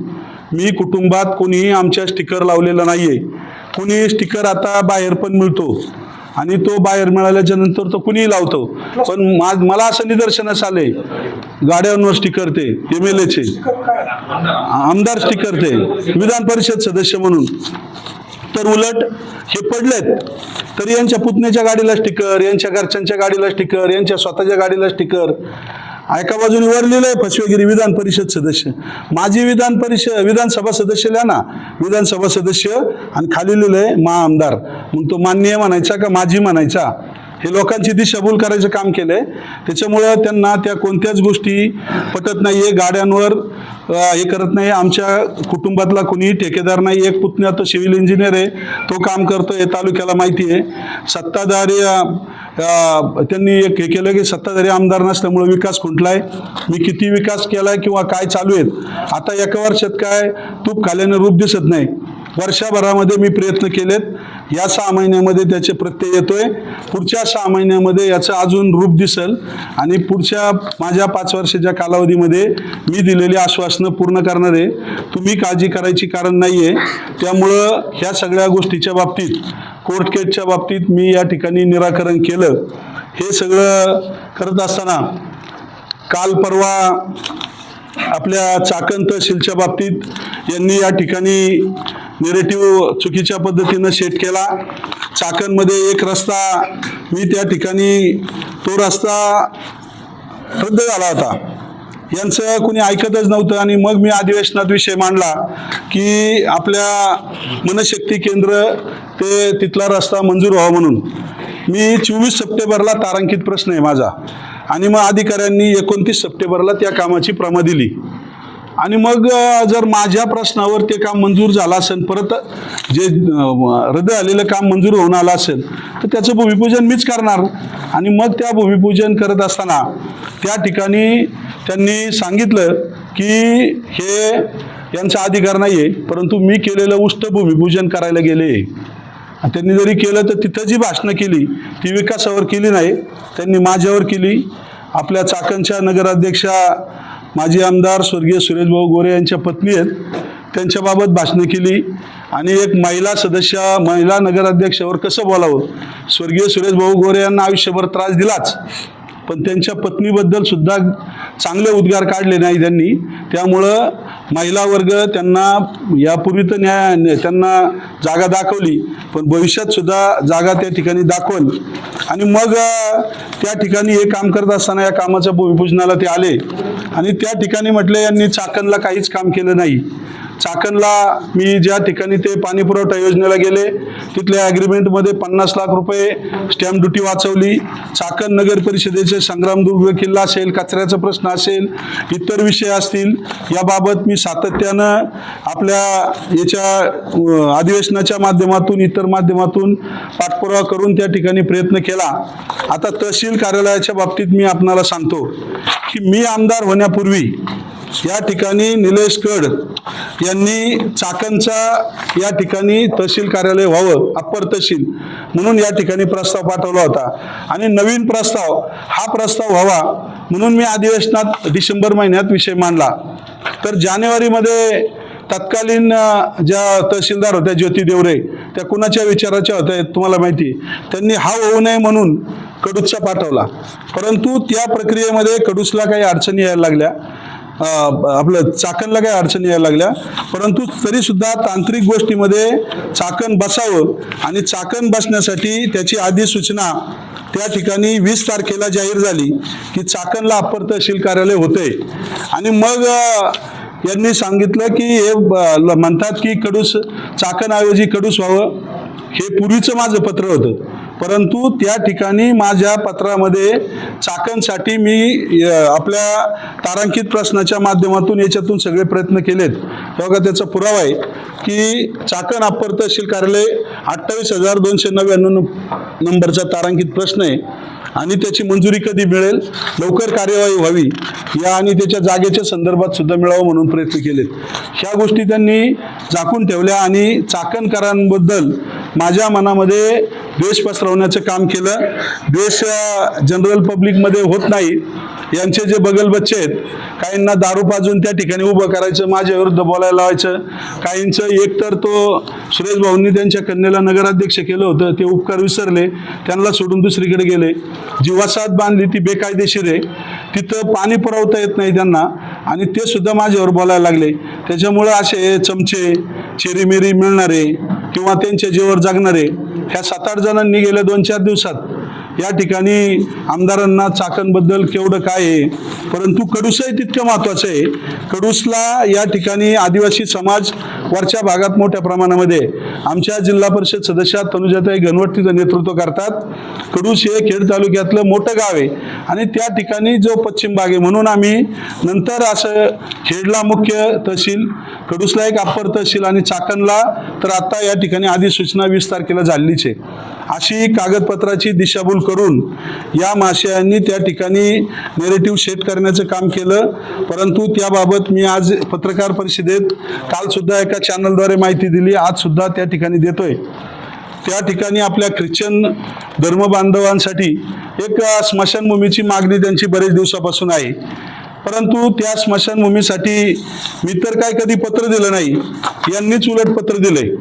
मी कुटुंबात कोणीही आमच्या स्टिकर लावलेला नाही आहे. कोणी स्टिकर आता बाहेर पण मिळतो आणि तो बाहेर मिळाल्याच्या नंतर तो कुणीही लावतो, पण मला असं निदर्शनास आले गाड्यांवर स्टिकर ते MLAचे आमदार स्टिकर ते विधान परिषद सदस्य म्हणून. तर उलट हे पडलेत तरी यांच्या पुतण्याच्या गाडीला स्टिकर, यांच्या घरच्यांच्या गाडीला स्टिकर, यांच्या स्वतःच्या गाडीला स्टिकर. एका बाजूने वर लिहिलंय फसवेगिरी विधान परिषद सदस्य, माझी विधानसभा सदस्य लिहा ना, विधानसभा सदस्य, आणि खाली लिहिलंय आमदार. मग तो माननीय म्हणायचा का माझी म्हणायचा? हे लोकांची दिशाभूल करायचं काम केलंय. त्याच्यामुळं त्यांना त्या कोणत्याच गोष्टी पटत नाहीये, गाड्यांवर हे करत नाही. आमच्या कुटुंबातला कोणीही ठेकेदार नाही. एक पुतण्या तो सिव्हिल इंजिनियर आहे, तो काम करतो, हे तालुक्याला माहिती आहे. सत्ताधारी त्यांनी एक हे केलं की सत्ताधारी आमदार नसल्यामुळे विकास खुंटलाय. मी किती विकास केलाय किंवा काय चालू आहेत, आता एका वर्षात काय तूप खाल्यानं रूप दिसत नाही. वर्षभरामध्ये मी प्रयत्न केलेत, या 6 महिन्यामध्ये त्याचे प्रत्यय येतोय. पुढच्या 6 महिन्यामध्ये याचं अजून रूप दिसेल आणि पुढच्या माझ्या 5 वर्षाच्या कालावधीमध्ये मी दिलेली आश्वासनं पूर्ण करणार आहे. तुम्ही काळजी करायची कारण नाही आहे. त्यामुळं ह्या सगळ्या गोष्टीच्या बाबतीत, कोर्ट केसच्या बाबतीत मी या ठिकाणी निराकरण केलं. हे सगळं करत असताना काल परवा आपल्या चाकण तहसीलच्या बाबतीत यांनी या ठिकाणी नेरेटिव्ह चुकीच्या पद्धतीनं सेट केला. चाकणमध्ये एक रस्ता, मी त्या ठिकाणी तो रस्ता रद्द झाला होता, यांचं कोणी ऐकतच नव्हतं. आणि मग मी अधिवेशनात विषय मांडला की आपल्या मनशक्ती केंद्र ते तिथला रस्ता मंजूर व्हावा म्हणून. मी 24 सप्टेंबरला तारांकित प्रश्न आहे माझा, आणि मग अधिकाऱ्यांनी 29 सप्टेंबरला त्या कामाची प्रमा दिली. आणि मग जर माझ्या प्रश्नावर ते काम मंजूर झालं असेल, परत जे रद्द झालेलं काम मंजूर होऊन आलं असेल, तर त्याचं भूमिपूजन मीच करणार. आणि मग त्या भूमिपूजन करत असताना त्या ठिकाणी त्यांनी सांगितलं की हे यांचा अधिकार नाही आहे, परंतु मी केलेलं उष्ट भूमिपूजन करायला गेले. त्यांनी जरी केलं तर तिथं जी भाषणं केली ती विकासावर केली नाही, त्यांनी माझ्यावर केली. आपल्या चाकणच्या नगराध्यक्षा माजी आमदार स्वर्गीय सुरेशभाऊ गोरे यांच्या पत्नी आहेत, त्यांच्याबाबत भाषणं केली. आणि एक महिला नगराध्यक्षावर कसं बोलावं, स्वर्गीय सुरेशभाऊ गोरे यांना आयुष्यभर त्रास दिलाच, पण त्यांच्या पत्नीबद्दल सुद्धा चांगले उद्गार काढले नाही त्यांनी. त्यामुळं महिला वर्ग त्यांना यापूर्वी तर त्यांना जागा दाखवली, पण भविष्यात सुद्धा जागा त्या ठिकाणी दाखवल. आणि मग त्या ठिकाणी हे काम करत असताना या कामाच्या भूमिपूजनाला ते आले आणि त्या ठिकाणी म्हटले यांनी चाकणला काहीच काम केलं नाही. चाकणला मी ज्या ठिकाणी ते पाणी पुरवठा योजनेला गेले तिथल्या ॲग्रीमेंटमध्ये 50 लाख रुपये स्टॅम्प ड्युटी वाचवली. चाकण नगर परिषदेचे संग्रामदुर्ग किल्ला असेल, कचऱ्याचा प्रश्न असेल, इतर विषय असतील, याबाबत मी सातत्यानं आपल्या याच्या अधिवेशनाच्या माध्यमातून, इतर माध्यमातून पाठपुरावा करून त्या ठिकाणी प्रयत्न केला. आता तहसील कार्यालयाच्या बाबतीत मी आपणाला सांगतो की मी आमदार होण्यापूर्वी या ठिकाणी निलेश कड यांनी चाकणचा या ठिकाणी तहसील कार्यालय व्हावं, अप्पर तहसील म्हणून या ठिकाणी प्रस्ताव पाठवला होता. आणि नवीन प्रस्ताव, हा प्रस्ताव व्हावा म्हणून मी अधिवेशनात डिसेंबर महिन्यात विषय मांडला. तर जानेवारीमध्ये तत्कालीन ज्या तहसीलदार होत्या ज्योती देवरे, त्या कुणाच्या विचाराच्या होत्या तुम्हाला माहिती, त्यांनी हा होऊ नये म्हणून कडूसचा पाठवला. परंतु त्या प्रक्रियेमध्ये कडूसला काही अडचणी यायला लागल्या, आपलं चाकणला काही अडचणी यायला लागल्या. परंतु तरीसुद्धा तांत्रिक गोष्टीमध्ये चाकण बसावं आणि चाकण बसण्यासाठी त्याची अधिसूचना त्या ठिकाणी 20 तारखेला जाहीर झाली की चाकणला अप्पर तहसील कार्यालय होते. आणि मग यांनी सांगितलं की हे म्हणतात की कडूस चाकणऐवजी कडूस व्हावं. हे पूर्वीचं माझं पत्र होतं. परंतु त्या ठिकाणी माझ्या पत्रामध्ये चाकणसाठी मी आपल्या तारांकित प्रश्नाच्या माध्यमातून याच्यातून सगळे प्रयत्न केलेत. तेव्हा त्याचा पुरावा आहे की चाकण अप्पर तहसील कार्यालय 28,299 नंबरचा तारांकित प्रश्न आहे आणि त्याची मंजुरी कधी मिळेल, लवकर कार्यवाही व्हावी या आणि त्याच्या जागेच्या संदर्भात सुद्धा मिळावं म्हणून प्रयत्न केलेत. ह्या गोष्टी त्यांनी झाकून ठेवल्या आणि चाकणकरांबद्दल माझ्या मनामध्ये द्वेष पसरवण्याचं काम केलं. द्वेष जनरल पब्लिकमध्ये होत नाही. यांचे जे बगलबच्चे आहेत, काहींना दारू पाजून त्या ठिकाणी उभं करायचं, माझ्या विरुद्ध बोलायला लावायचं. काहींचं एकतर तो सुरेश भाऊंनी त्यांच्या कन्येला नगराध्यक्ष केलं होतं, ते उपकार विसरले, त्यांना सोडून दुसरीकडे गेले. जी वसाहत बांधली ती बेकायदेशीर आहे, तिथं पाणी पुरवता येत नाही त्यांना आणि ते सुद्धा माझ्यावर बोलायला लागले. त्याच्यामुळं असे चमचे चिरीमिरी मिळणारे किंवा त्यांच्या जीवावर जगणारे ह्या 7-8 जणांनी गेल्या 2-4 दिवसात या ठिकाणी आमदारांना चाकणबद्दल केवढं काय आहे. परंतु कडूसही तितकं महत्त्वाचं आहे. कडूसला या ठिकाणी आदिवासी समाज वरच्या भागात मोठ्या प्रमाणामध्ये आमच्या जिल्हा परिषद सदस्या तनुजाताई घनवट तिचं नेतृत्व करतात. कडूस हे खेड तालुक्यातलं मोठं गाव आहे आणि त्या ठिकाणी जो पश्चिम भाग आहे म्हणून आम्ही नंतर असं खेडला मुख्य तहसील, कडूसला एक अप्पर तहसील आणि चाकणला तर आता या ठिकाणी अधिसूचना 20 तारखेला झालीच आहे. अशी कागदपत्राची दिशाभूल करून या माश्यांनी त्या ठिकाणी नेरेटिव्ह सेट करण्याचं काम केलं. परंतु त्याबाबत मी आज पत्रकार परिषदेत कालसुद्धा एका चॅनलद्वारे माहिती दिली, आजसुद्धा त्या ठिकाणी देतोय. त्या ठिकाणी आपल्या ख्रिश्चन धर्मबांधवांसाठी एक स्मशानभूमीची मागणी त्यांची बरेच दिवसापासून आहे. परंतु त्या स्मशानभूमीसाठी मी तर काय कधी पत्र दिलं नाही, यांनीच उलट पत्र दिलंय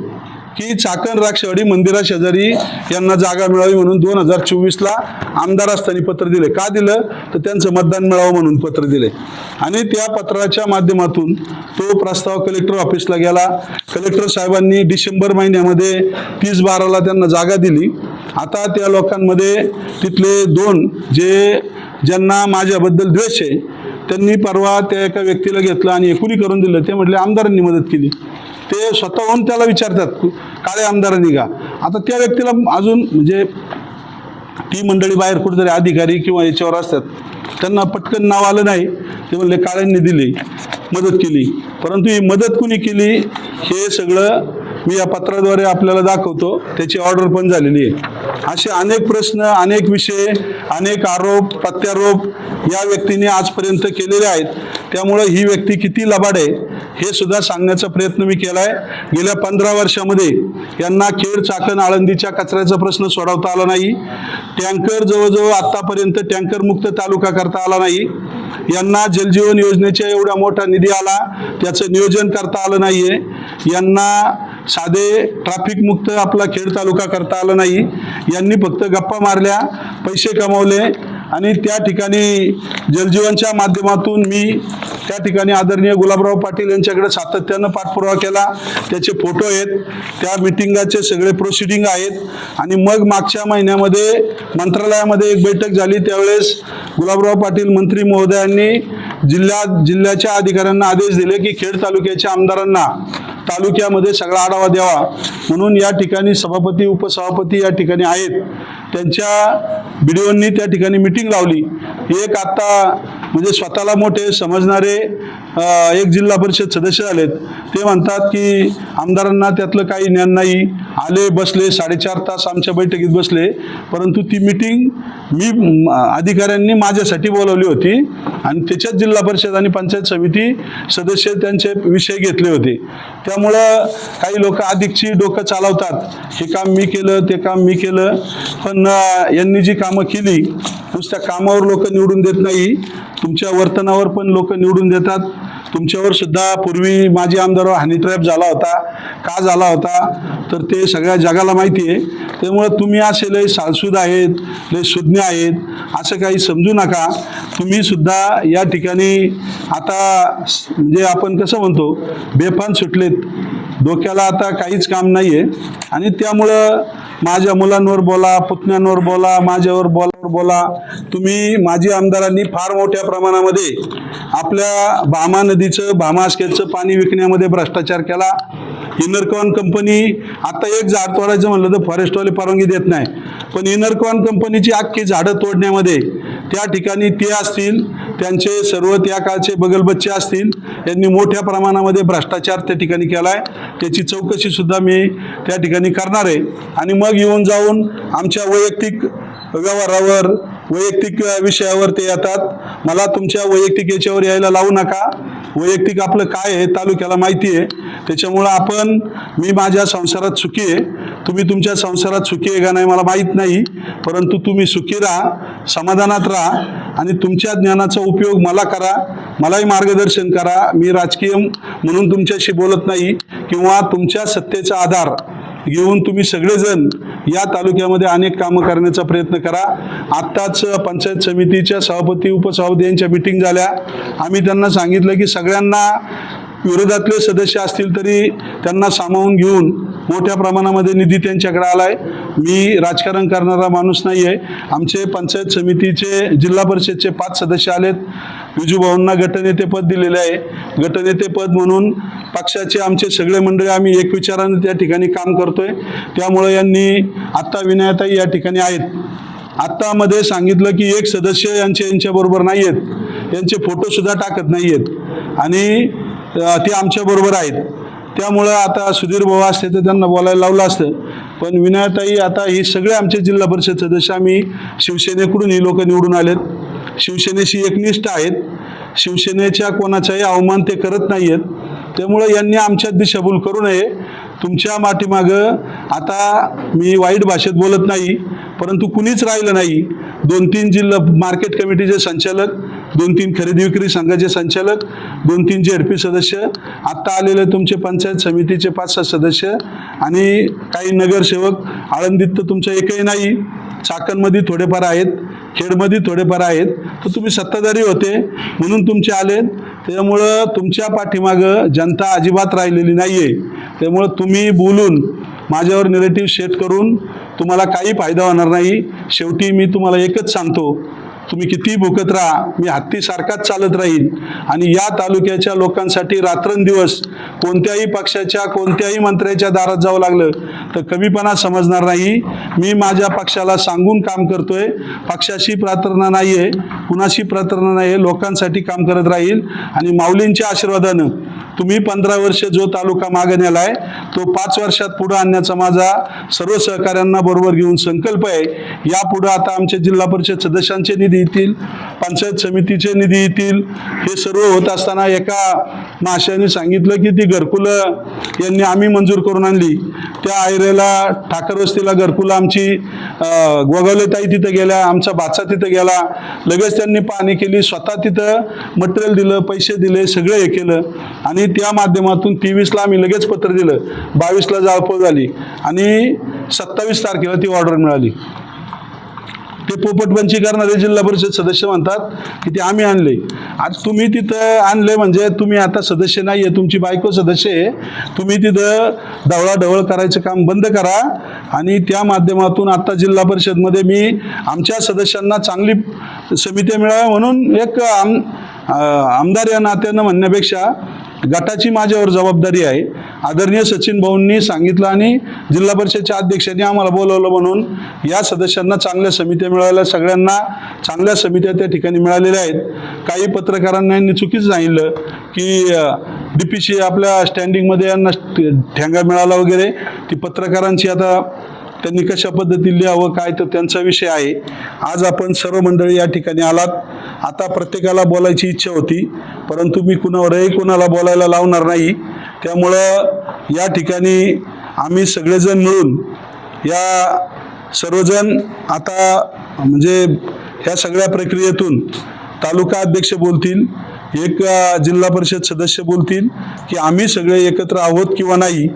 की चाकण राक्षवाडी मंदिरा शेजारी यांना जागा मिळावी म्हणून 2024ला आमदार असताना पत्र दिले. का दिलं तर त्यांचं मतदान मिळावं म्हणून पत्र दिले आणि त्या पत्राच्या माध्यमातून तो प्रस्ताव कलेक्टर ऑफिसला गेला. कलेक्टर साहेबांनी डिसेंबर महिन्यामध्ये 30/12ला त्यांना जागा दिली. आता त्या लोकांमध्ये तिथले 2 ज्यांना माझ्याबद्दल द्वेष आहे त्यांनी परवा त्या एका व्यक्तीला घेतलं आणि एकुणी करून दिलं. ते म्हटले आमदारांनी मदत केली. ते स्वतःहून त्याला विचारतात काळे आमदारांनी का. आता त्या व्यक्तीला अजून म्हणजे ती मंडळी बाहेर कुठेतरी अधिकारी किंवा याच्यावर असतात, त्यांना पटकन नाव आलं नाही. ते म्हणले काळ्यांनी दिली, मदत केली. परंतु ही मदत कुणी केली हे सगळं मी या पत्राद्वारे आपल्याला दाखवतो. त्याची ऑर्डर पण झालेली आहे. असे अनेक प्रश्न, अनेक विषय, अनेक आरोप प्रत्यारोप या व्यक्तीने आजपर्यंत केलेले आहेत. त्यामुळं ही व्यक्ती किती लबाड आहे हे सुद्धा सांगण्याचा प्रयत्न मी केला आहे. गेल्या 15 वर्षामध्ये यांना खेड, चाकण, आळंदीच्या कचऱ्याचा प्रश्न सोडवता आला नाही. टँकर जवळजवळ आत्तापर्यंत टँकरमुक्त तालुका करता आला नाही. यांना जलजीवन योजनेच्या एवढा मोठा निधी आला, त्याचं नियोजन करता आलं नाही आहे. यांना साधे ट्रॅफिक मुक्त आपला खेड तालुका करता आला नाही. यांनी फक्त गप्पा मारल्या, पैसे कमावले आणि त्या ठिकाणी जलजीवनच्या माध्यमातून मी त्या ठिकाणी आदरणीय गुलाबराव पाटील यांच्याकडे सातत्यानं पाठपुरावा केला. त्याचे फोटो आहेत, त्या मिटिंगाचे सगळे प्रोसिडिंग आहेत. आणि मग मागच्या महिन्यामध्ये मंत्रालयामध्ये एक बैठक झाली. त्यावेळेस गुलाबराव पाटील मंत्री महोदयांनी जिल्ह्याच्या अधिकाऱ्यांना आदेश दिले की खेड तालुक्याच्या आमदारांना तालुक्यामध्ये सगळा आढावा द्यावा म्हणून या ठिकाणी सभापती, उपसभापती या ठिकाणी आहेत. त्यांच्या BDOंनी त्या ठिकाणी मिटिंग लावली. एक आता म्हणजे स्वतःला मोठे समजणारे एक जिल्हा परिषद सदस्य झालेत. ते म्हणतात की आमदारांना त्यातलं काही ज्ञान नाही. आले, बसले, 4.5 तास आमच्या बैठकीत बसले. परंतु ती मिटिंग मी अधिकाऱ्यांनी माझ्यासाठी बोलावली होती आणि त्याच्यात जिल्हा परिषद आणि पंचायत समिती सदस्य त्यांचे विषय घेतले होते. त्यामुळं काही लोक अधिकची डोकं चालवतात, हे काम मी केलं, ते काम मी केलं. पण यांनी जी कामं केली, नुसत्या कामावर लोक निवडून देत नाही, तुमच्या वर्तनावर पण लोक निवडून देतात. तुमच्यावर सुद्धा पूर्वी माजी आमदारावर हनी ट्रॅप झाला होता. का झाला होता तर ते सगळ्या जगाला माहिती आहे. त्यामुळं तुम्ही असे लय सालसूद आहेत, लय सुज्ञ आहेत असं काही समजू नका. तुम्ही सुद्धा या ठिकाणी आता म्हणजे आपण कसं म्हणतो बेफान सुटलेत, डोक्याला आता काहीच काम नाही आहे. आणि त्यामुळं माझ्या मुलांवर बोला, पुतण्यांवर बोला, माझ्यावर बोला. तुम्ही माजी आमदारांनी फार मोठ्या प्रमाणामध्ये आपल्या भामा नदीचं, भामा आसखेडचं पाणी विकण्यामध्ये भ्रष्टाचार केला. इनरकॉन कंपनी आता एक झाड तोडायचं म्हणलं तर फॉरेस्टवाले परवानगी देत नाही, पण इनरकॉन कंपनीची अख्खी झाडं तोडण्यामध्ये त्या ठिकाणी ते असतील, त्यांचे सर्व त्या काळचे बगलबच्चे असतील, यांनी मोठ्या प्रमाणामध्ये भ्रष्टाचार त्या ठिकाणी केला आहे. त्याची चौकशीसुद्धा मी त्या ठिकाणी करणार आहे आणि मग येऊन जाऊन आमच्या वैयक्तिक व्यवहारावर, वैयक्तिक विषयावर ते येतात. मला तुमच्या वैयक्तिक याच्यावर यायला लावू नका. वैयक्तिक आपलं काय आहे तालुक्याला माहिती आहे. त्याच्यामुळं मी माझ्या संसारात सुखी आहे, तुम्ही तुमच्या संसारात सुखी आहे का नाही मला माहीत नाही, परंतु तुम्ही सुखी राहा, समाधानात राहा आणि तुमच्या ज्ञानाचा उपयोग मला करा, मलाही मार्गदर्शन करा. मी राजकीय म्हणून तुमच्याशी बोलत नाही किंवा तुमच्या सत्तेचा आधार घेऊन तुम्ही सगळेजण या तालुक्यामध्ये अनेक कामं करण्याचा प्रयत्न करा. आत्ताच पंचायत समितीच्या सभापती उपसभापती यांच्या मीटिंग झाल्या. आम्ही त्यांना सांगितलं की सगळ्यांना विरोधातले सदस्य असतील तरी त्यांना सामावून घेऊन मोठ्या प्रमाणामध्ये निधी त्यांच्याकडे आलाय. मी राजकारण करणारा माणूस नाही आहे. आमचे पंचायत समितीचे जिल्हा परिषदचे 5 सदस्य आलेत. विजूभाऊंना गटनेतेपद दिलेले आहे. गटनेतेपद म्हणून पक्षाचे आमचे सगळे मंडळी आम्ही एक विचाराने त्या ठिकाणी काम करतोय. त्यामुळे यांनी आत्ता विनयताई या ठिकाणी आहेत. आत्ता मध्ये सांगितलं की एक सदस्य यांच्याबरोबर नाही आहेत, यांचे फोटोसुद्धा टाकत नाही आहेत आणि ते आमच्याबरोबर आहेत. त्यामुळं आता सुधीर भाऊ असते तर त्यांना बोलायला लावलं असतं, पण विनयताई आता ही सगळे आमचे जिल्हा परिषद सदस्य आम्ही शिवसेनेकडून ही लोक निवडून आलेत. शिवसेनेशी एकनिष्ठ आहेत. शिवसेनेच्या कोणाचाही अवमान ते करत नाही आहेत. त्यामुळं यांनी आमच्यात दिशाभूल करू नये. तुमच्या पाठीमागं आता मी वाईट भाषेत बोलत नाही, परंतु कुणीच राहिलं नाही. 2-3 जिल्हा मार्केट कमिटीचे संचालक, 2-3 खरेदी विक्री संघाचे संचालक, 2-3 ZP सदस्य, आत्ता आलेले तुमचे पंचायत समितीचे 5-6 सदस्य आणि काही नगरसेवक. आळंदीत तर तुमचं एकही नाही, चाकणमध्ये थोडेफार आहेत, खेडमध्ये थोडेफार आहेत. तर तुम्ही सत्ताधारी होते म्हणून तुमचे आलेत. त्यामुळं तुमच्या पाठीमागं जनता अजिबात राहिलेली नाही आहे. त्यामुळं तुम्ही बोलून माझ्यावर निगेटिव्ह सेट करून तुम्हाला काही फायदा होणार नाही. शेवटी मी तुम्हाला एकच सांगतो, तुम्ही कितीही भुकत राहा, मी हत्तीसारखाच चालत राहील आणि या तालुक्याच्या लोकांसाठी रात्रंदिवस कोणत्याही पक्षाच्या कोणत्याही मंत्र्याच्या दारात जावं लागलं तर कमीपणा समजणार नाही. मी माझ्या पक्षाला सांगून काम करतोय. पक्षाशी प्रार्थना नाही आहे, कुणाशी प्रार्थना नाही आहे, लोकांसाठी काम करत राहील आणि माऊलींच्या आशीर्वादानं तुम्ही 15 वर्ष जो तालुका मागे नेला आहे तो 5 वर्षात पुढे आणण्याचा माझा सर्व सहकाऱ्यांना बरोबर घेऊन संकल्प आहे. यापुढे आता आमचे जिल्हा परिषद सदस्यांचे निधी येतील, पंचायत समितीचे निधी येतील. हे सर्व होत असताना एका महाशयाने सांगितलं की ती घरकुलं यांनी आम्ही मंजूर करून आणली. त्या आयरेला ठाकर वस्तीला घरकुलं आमची गोगावलेताई तिथं गेल्या, आमचा भाचा तिथं गेला, लगेच त्यांनी पाहणी केली, स्वतः तिथं मटेरियल दिलं, पैसे दिले, सगळं हे केलं आणि त्या माध्यमातून 23ला आम्ही लगेच पत्र दिलं, 22ला जाळपोळ झाली आणि 27 तारखेला ती ऑर्डर मिळाली. ते पोपटपंची करणारे जिल्हा परिषद सदस्य म्हणतात की ते आम्ही आणले. आज तुम्ही तिथं आणले म्हणजे तुम्ही आता सदस्य नाही आहे, तुमची बायको सदस्य आहे. तुम्ही तिथं ढवळाढवळ करायचं काम बंद करा आणि त्या माध्यमातून आता जिल्हा परिषदमध्ये मी आमच्या सदस्यांना चांगली समिती मिळावी म्हणून एक आमदार या नात्यानं म्हणण्यापेक्षा गटाची माझ्यावर जबाबदारी आहे. आदरणीय सचिन भाऊंनी सांगितलं आणि जिल्हा परिषदच्या अध्यक्षांनी आम्हाला बोलवलं म्हणून या सदस्यांना चांगल्या समित्या मिळाल्या, सगळ्यांना चांगल्या समित्या त्या ठिकाणी मिळालेल्या आहेत. काही पत्रकारांना यांनी चुकीचं सांगितलं की DPC आपल्या स्टँडिंगमध्ये यांना ठेंगा मिळाला वगैरे. ती पत्रकारांची आता त्यांनी कशा पद्धतीने लिहावं काय तर त्यांचा विषय आहे. आज आपण सर्व मंडळी या ठिकाणी आलात. आता प्रत्येकाला बोलायची इच्छा होती, परंतु मी कुणाला बोलायला लावणार नाही. त्यामुळं या ठिकाणी आम्ही सगळेजण मिळून या सर्वजण आता म्हणजे ह्या सगळ्या प्रक्रियेतून तालुका अध्यक्ष बोलतील, एक जिल्हा परिषद सदस्य बोलतील की आम्ही सगळे एकत्र आहोत किंवा नाही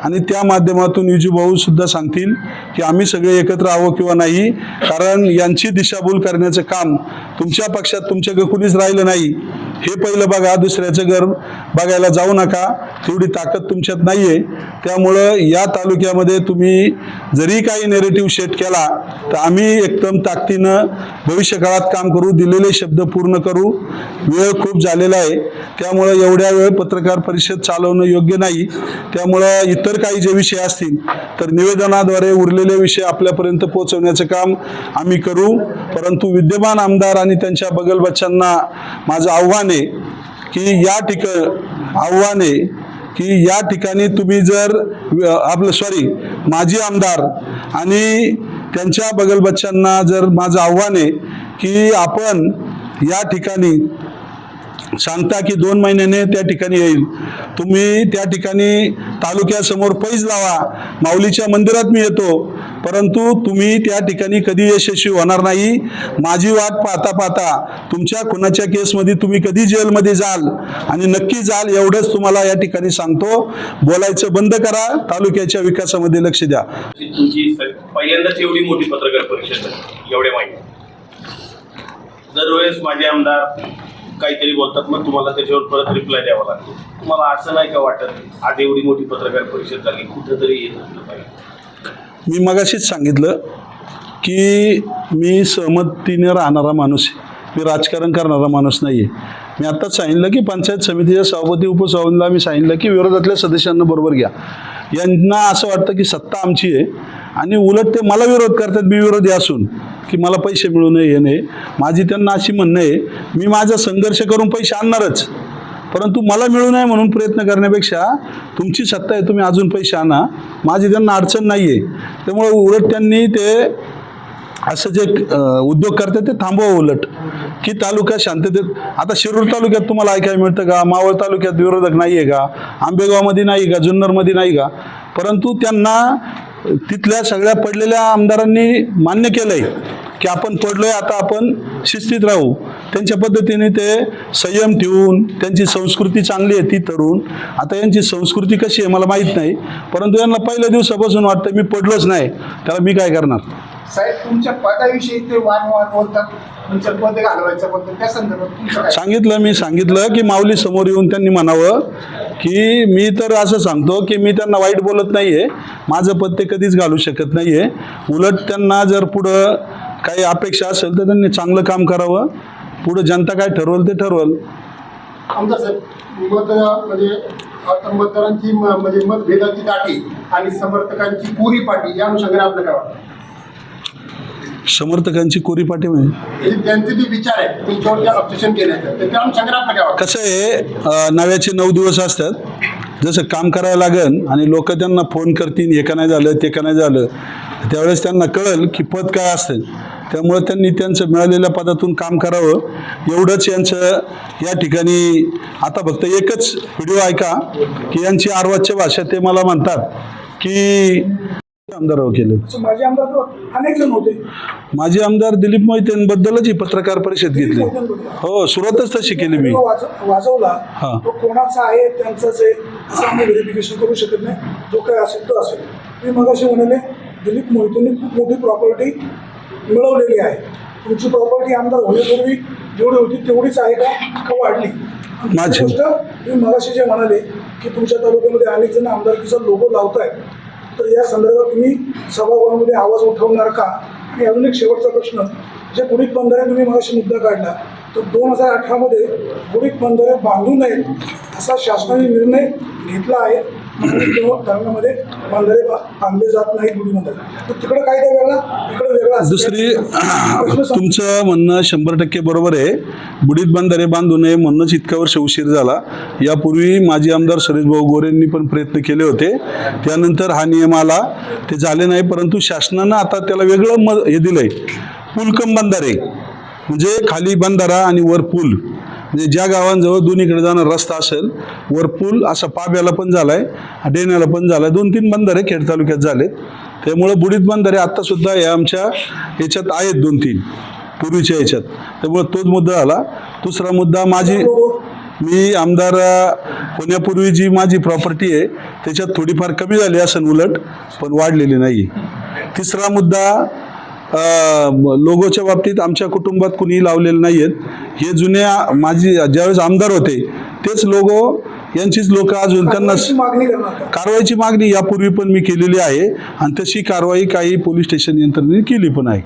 आणि त्या माध्यमातून विजूभाऊ सुद्धा सांगतील की आम्ही सगळे एकत्र आहोत किंवा नाही. कारण यांची दिशाभूल करण्याचं काम तुमच्या पक्षात तुमच्याकडे कुणीच राहिलं नाही. हे पहिलं बघा, दुसऱ्याचं घर बघायला जाऊ नका, तेवढी ताकद तुमच्यात नाही आहे. त्यामुळं या तालुक्यामध्ये तुम्ही जरी काही नेरेटिव्ह सेट केला तर आम्ही एकदम ताकदीनं भविष्यकाळात काम करू, दिलेले शब्द पूर्ण करू. वेळ खूप झालेला आहे, त्यामुळं एवढ्या वेळ पत्रकार परिषद चालवणं योग्य नाही. त्यामुळं इतर काही जे विषय असतील तर निवेदनाद्वारे उरलेले विषय आपल्यापर्यंत पोहोचवण्याचं काम आम्ही करू. परंतु विद्यमान आमदार आणि त्यांच्या बगलबच्चांना माझं आव्हान आहे की या ठिकाणी तुम्ही जर माजी आमदार आणि त्यांच्या बगलबच्चांना जर माझं आव्हान आहे की आपण या ठिकाणी सांगता की 2 महिन्याने त्या ठिकाणी येईल, तुम्ही त्या ठिकाणी तालुक्यासमोर पैज लावा, माऊलीच्या मंदिरात मी येतो, परंतु तुम्ही त्या ठिकाणी कधी यशस्वी होणार नाही. माझी वाट पाहता पाहता तुमच्या खुनाच्या केसमध्ये तुम्ही कधी जेलमध्ये जाल आणि नक्की जाल, एवढंच तुम्हाला या ठिकाणी सांगतो. बोलायचं बंद करा, तालुक्याच्या विकासामध्ये लक्ष द्या. तुमची पहिल्यांदाच एवढी मोठी पत्रकार परिषद एवढे माहिती, दरवेळेस माझे आमदार काहीतरी बोलतात, मग तुम्हाला त्याच्यावर परत रिप्लाय द्यावा लागतो. तुम्हाला असं नाही का वाटत आज एवढी मोठी पत्रकार परिषद झाली, कुठंतरी येत असलं पाहिजे? मी मगाशीच सांगितलं की मी सहमतीने राहणारा माणूस आहे, मी राजकारण करणारा माणूस नाही आहे. मी आत्ताच सांगितलं की पंचायत समितीच्या सभापती उपसभापतीला मी सांगितलं की विरोधातल्या सदस्यांना बरोबर घ्या. यांना असं वाटतं की सत्ता आमची आहे आणि उलट ते मला विरोध करतात, मी विरोधी असून, की मला पैसे मिळू नये हे नाही. माझी त्यांना अशी म्हणणं आहे, मी माझा संघर्ष करून पैसे आणणारच, परंतु मला मिळू नये म्हणून प्रयत्न करण्यापेक्षा तुमची सत्ता आहे, तुम्ही अजून पैसे आणा, माझी त्यांना अडचण नाही आहे. त्यामुळे उलट त्यांनी ते असं जे उद्योग करतात ते थांबवा, उलट की तालुका शांततेत. आता शिरूर तालुक्यात तुम्हाला ऐकायला मिळतं का? मावळ तालुक्यात विरोधक नाही आहे का? आंबेगावमध्ये नाही का? जुन्नरमध्ये नाही का? परंतु त्यांना तिथल्या सगळ्या पडलेल्या आमदारांनी मान्य केलंय की आपण पडलोय, आता आपण शिस्तीत राहू. त्यांच्या पद्धतीने ते संयम ठेवून, त्यांची संस्कृती चांगली आहे ती तरुण. आता यांची संस्कृती कशी आहे मला माहीत नाही, परंतु यांना पहिल्या दिवसापासून वाटतं मी पडलोच नाही, त्याला मी काय करणार. साहेब, तुमच्या पदाविषयी ते वाद बोलतात, तुमचं पद घालवायचं बोलतात, त्या संदर्भात सांगितलं की माऊली समोर येऊन त्यांनी म्हणावं की मी तर असं सांगतो की मी त्यांना वाईट बोलत नाहीये, माझं पद ते कधीच घालू शकत नाहीये. उलट त्यांना जर पुढं काही अपेक्षा असेल तर त्यांनी चांगलं काम करावं, पुढं जनता काय ठरवल ते ठरवल. आमदार साहेब, मतदारांची म्हणजे मतभेदाची दाटी आणि समर्थकांची पुरी पाटी या अनुषंगाने आपलं काय वाटतं? समर्थकांची कोरी पाठी म्हणजे त्यांचे जे विचार आहेत तुमच्यावर जे ऑब्जेक्शन केल्याचं त्या अनुषंगाने आपलं काय वाटतं? कसं आहे, नव्याचे 9 दिवस असतात, जसं काम करायला लागन आणि लोक त्यांना फोन करतील, हे का नाही झालं ते का नाही झालं, त्यावेळेस त्यांना कळेल की पद काय असतं. त्यामुळे त्यांनी त्यांचं मिळालेल्या पदातून काम करावं, एवढंच यांचं या ठिकाणी. आता फक्त एकच व्हिडिओ ऐका की यांची आरवाच्या भाषेत ते मला म्हणतात की आमदार केलं. माझे आमदार अनेक जण होते, माझे आमदार दिलीप मोहितेंबद्दलच ही पत्रकार परिषद घेतली. हो, सुरुवातच तशी केली मी. वाजवला तो कोणाचा आहे त्यांचाच आहे असं आम्ही व्हेरिफिकेशन करू शकत नाही, जो काय असेल तो असेल. मी मगाशी म्हणाले दिलीप मोहितेंनी खूप मोठी प्रॉपर्टी मिळवलेली आहे. तुमची प्रॉपर्टी आमदार होण्यापूर्वी जेवढी होती तेवढीच आहे का वाढली? माझी गोष्ट मी मगाशी जे म्हणाले की तुमच्या तालुक्यामध्ये अनेक जण आमदारकीचा लोगो लावताय, तर या संदर्भात तुम्ही सभागृहामध्ये आवाज उठवणार का? आणि अजून एक शेवटचा प्रश्न, जे बुडीत बंधारे तुम्ही मगाशी मुद्दा काढला, तर 2018 मध्ये बुडीत बंधारे बांधू नयेत असा शासनाने निर्णय घेतला आहे. धरणामध्ये बंधारे बांधले जात नाही बुडी बंधारे, तर तिकडे कायदा वेगळा, इकडे वेगळा. दुसरी, तुमचं म्हणणं 100% बरोबर आहे. बुडीत बंधारे बांधू नये म्हणूनच इतका वर्ष उशीर झाला. यापूर्वी माजी आमदार सुरेशभाऊ गोरेंनी पण प्रयत्न केले होते, त्यानंतर हा नियम आला, ते झाले नाही. परंतु शासनानं आता त्याला वेगळं हे दिलंय, पुलकम बंधारे, म्हणजे खाली बंधारा आणि वर पूल. म्हणजे ज्या गावांजवळ दोन्हीकडे जाणारा रस्ता असेल, वर पूल असा पाब्याला पण झालाय, डेण्याला पण झालाय, 2-3 बंधारे खेड तालुक्यात झालेत. त्यामुळे बुडीत बंधारे आत्तासुद्धा या आमच्या याच्यात आहेत, 2-3 पूर्वीच्या याच्यात. त्यामुळे तोच मुद्दा आला. दुसरा मुद्दा, मी आमदार होण्यापूर्वी जी माझी प्रॉपर्टी आहे त्याच्यात थोडीफार कमी झाली असेल, उलट पण वाढलेली नाही. तिसरा मुद्दा, लोगोच्या बाबतीत आमच्या कुटुंबात कुणीही लावलेलं नाही आहेत. हे जुन्या माझी ज्यावेळेस आमदार होते तेच लोक यांचीच लोक अजून त्यांना कारवाईची मागणी करणार का? कारवाईची मागणी यापूर्वी पण मी केलेली आहे आणि तशी कारवाई काही पोलीस स्टेशन यंत्रणेने केली पण आहे.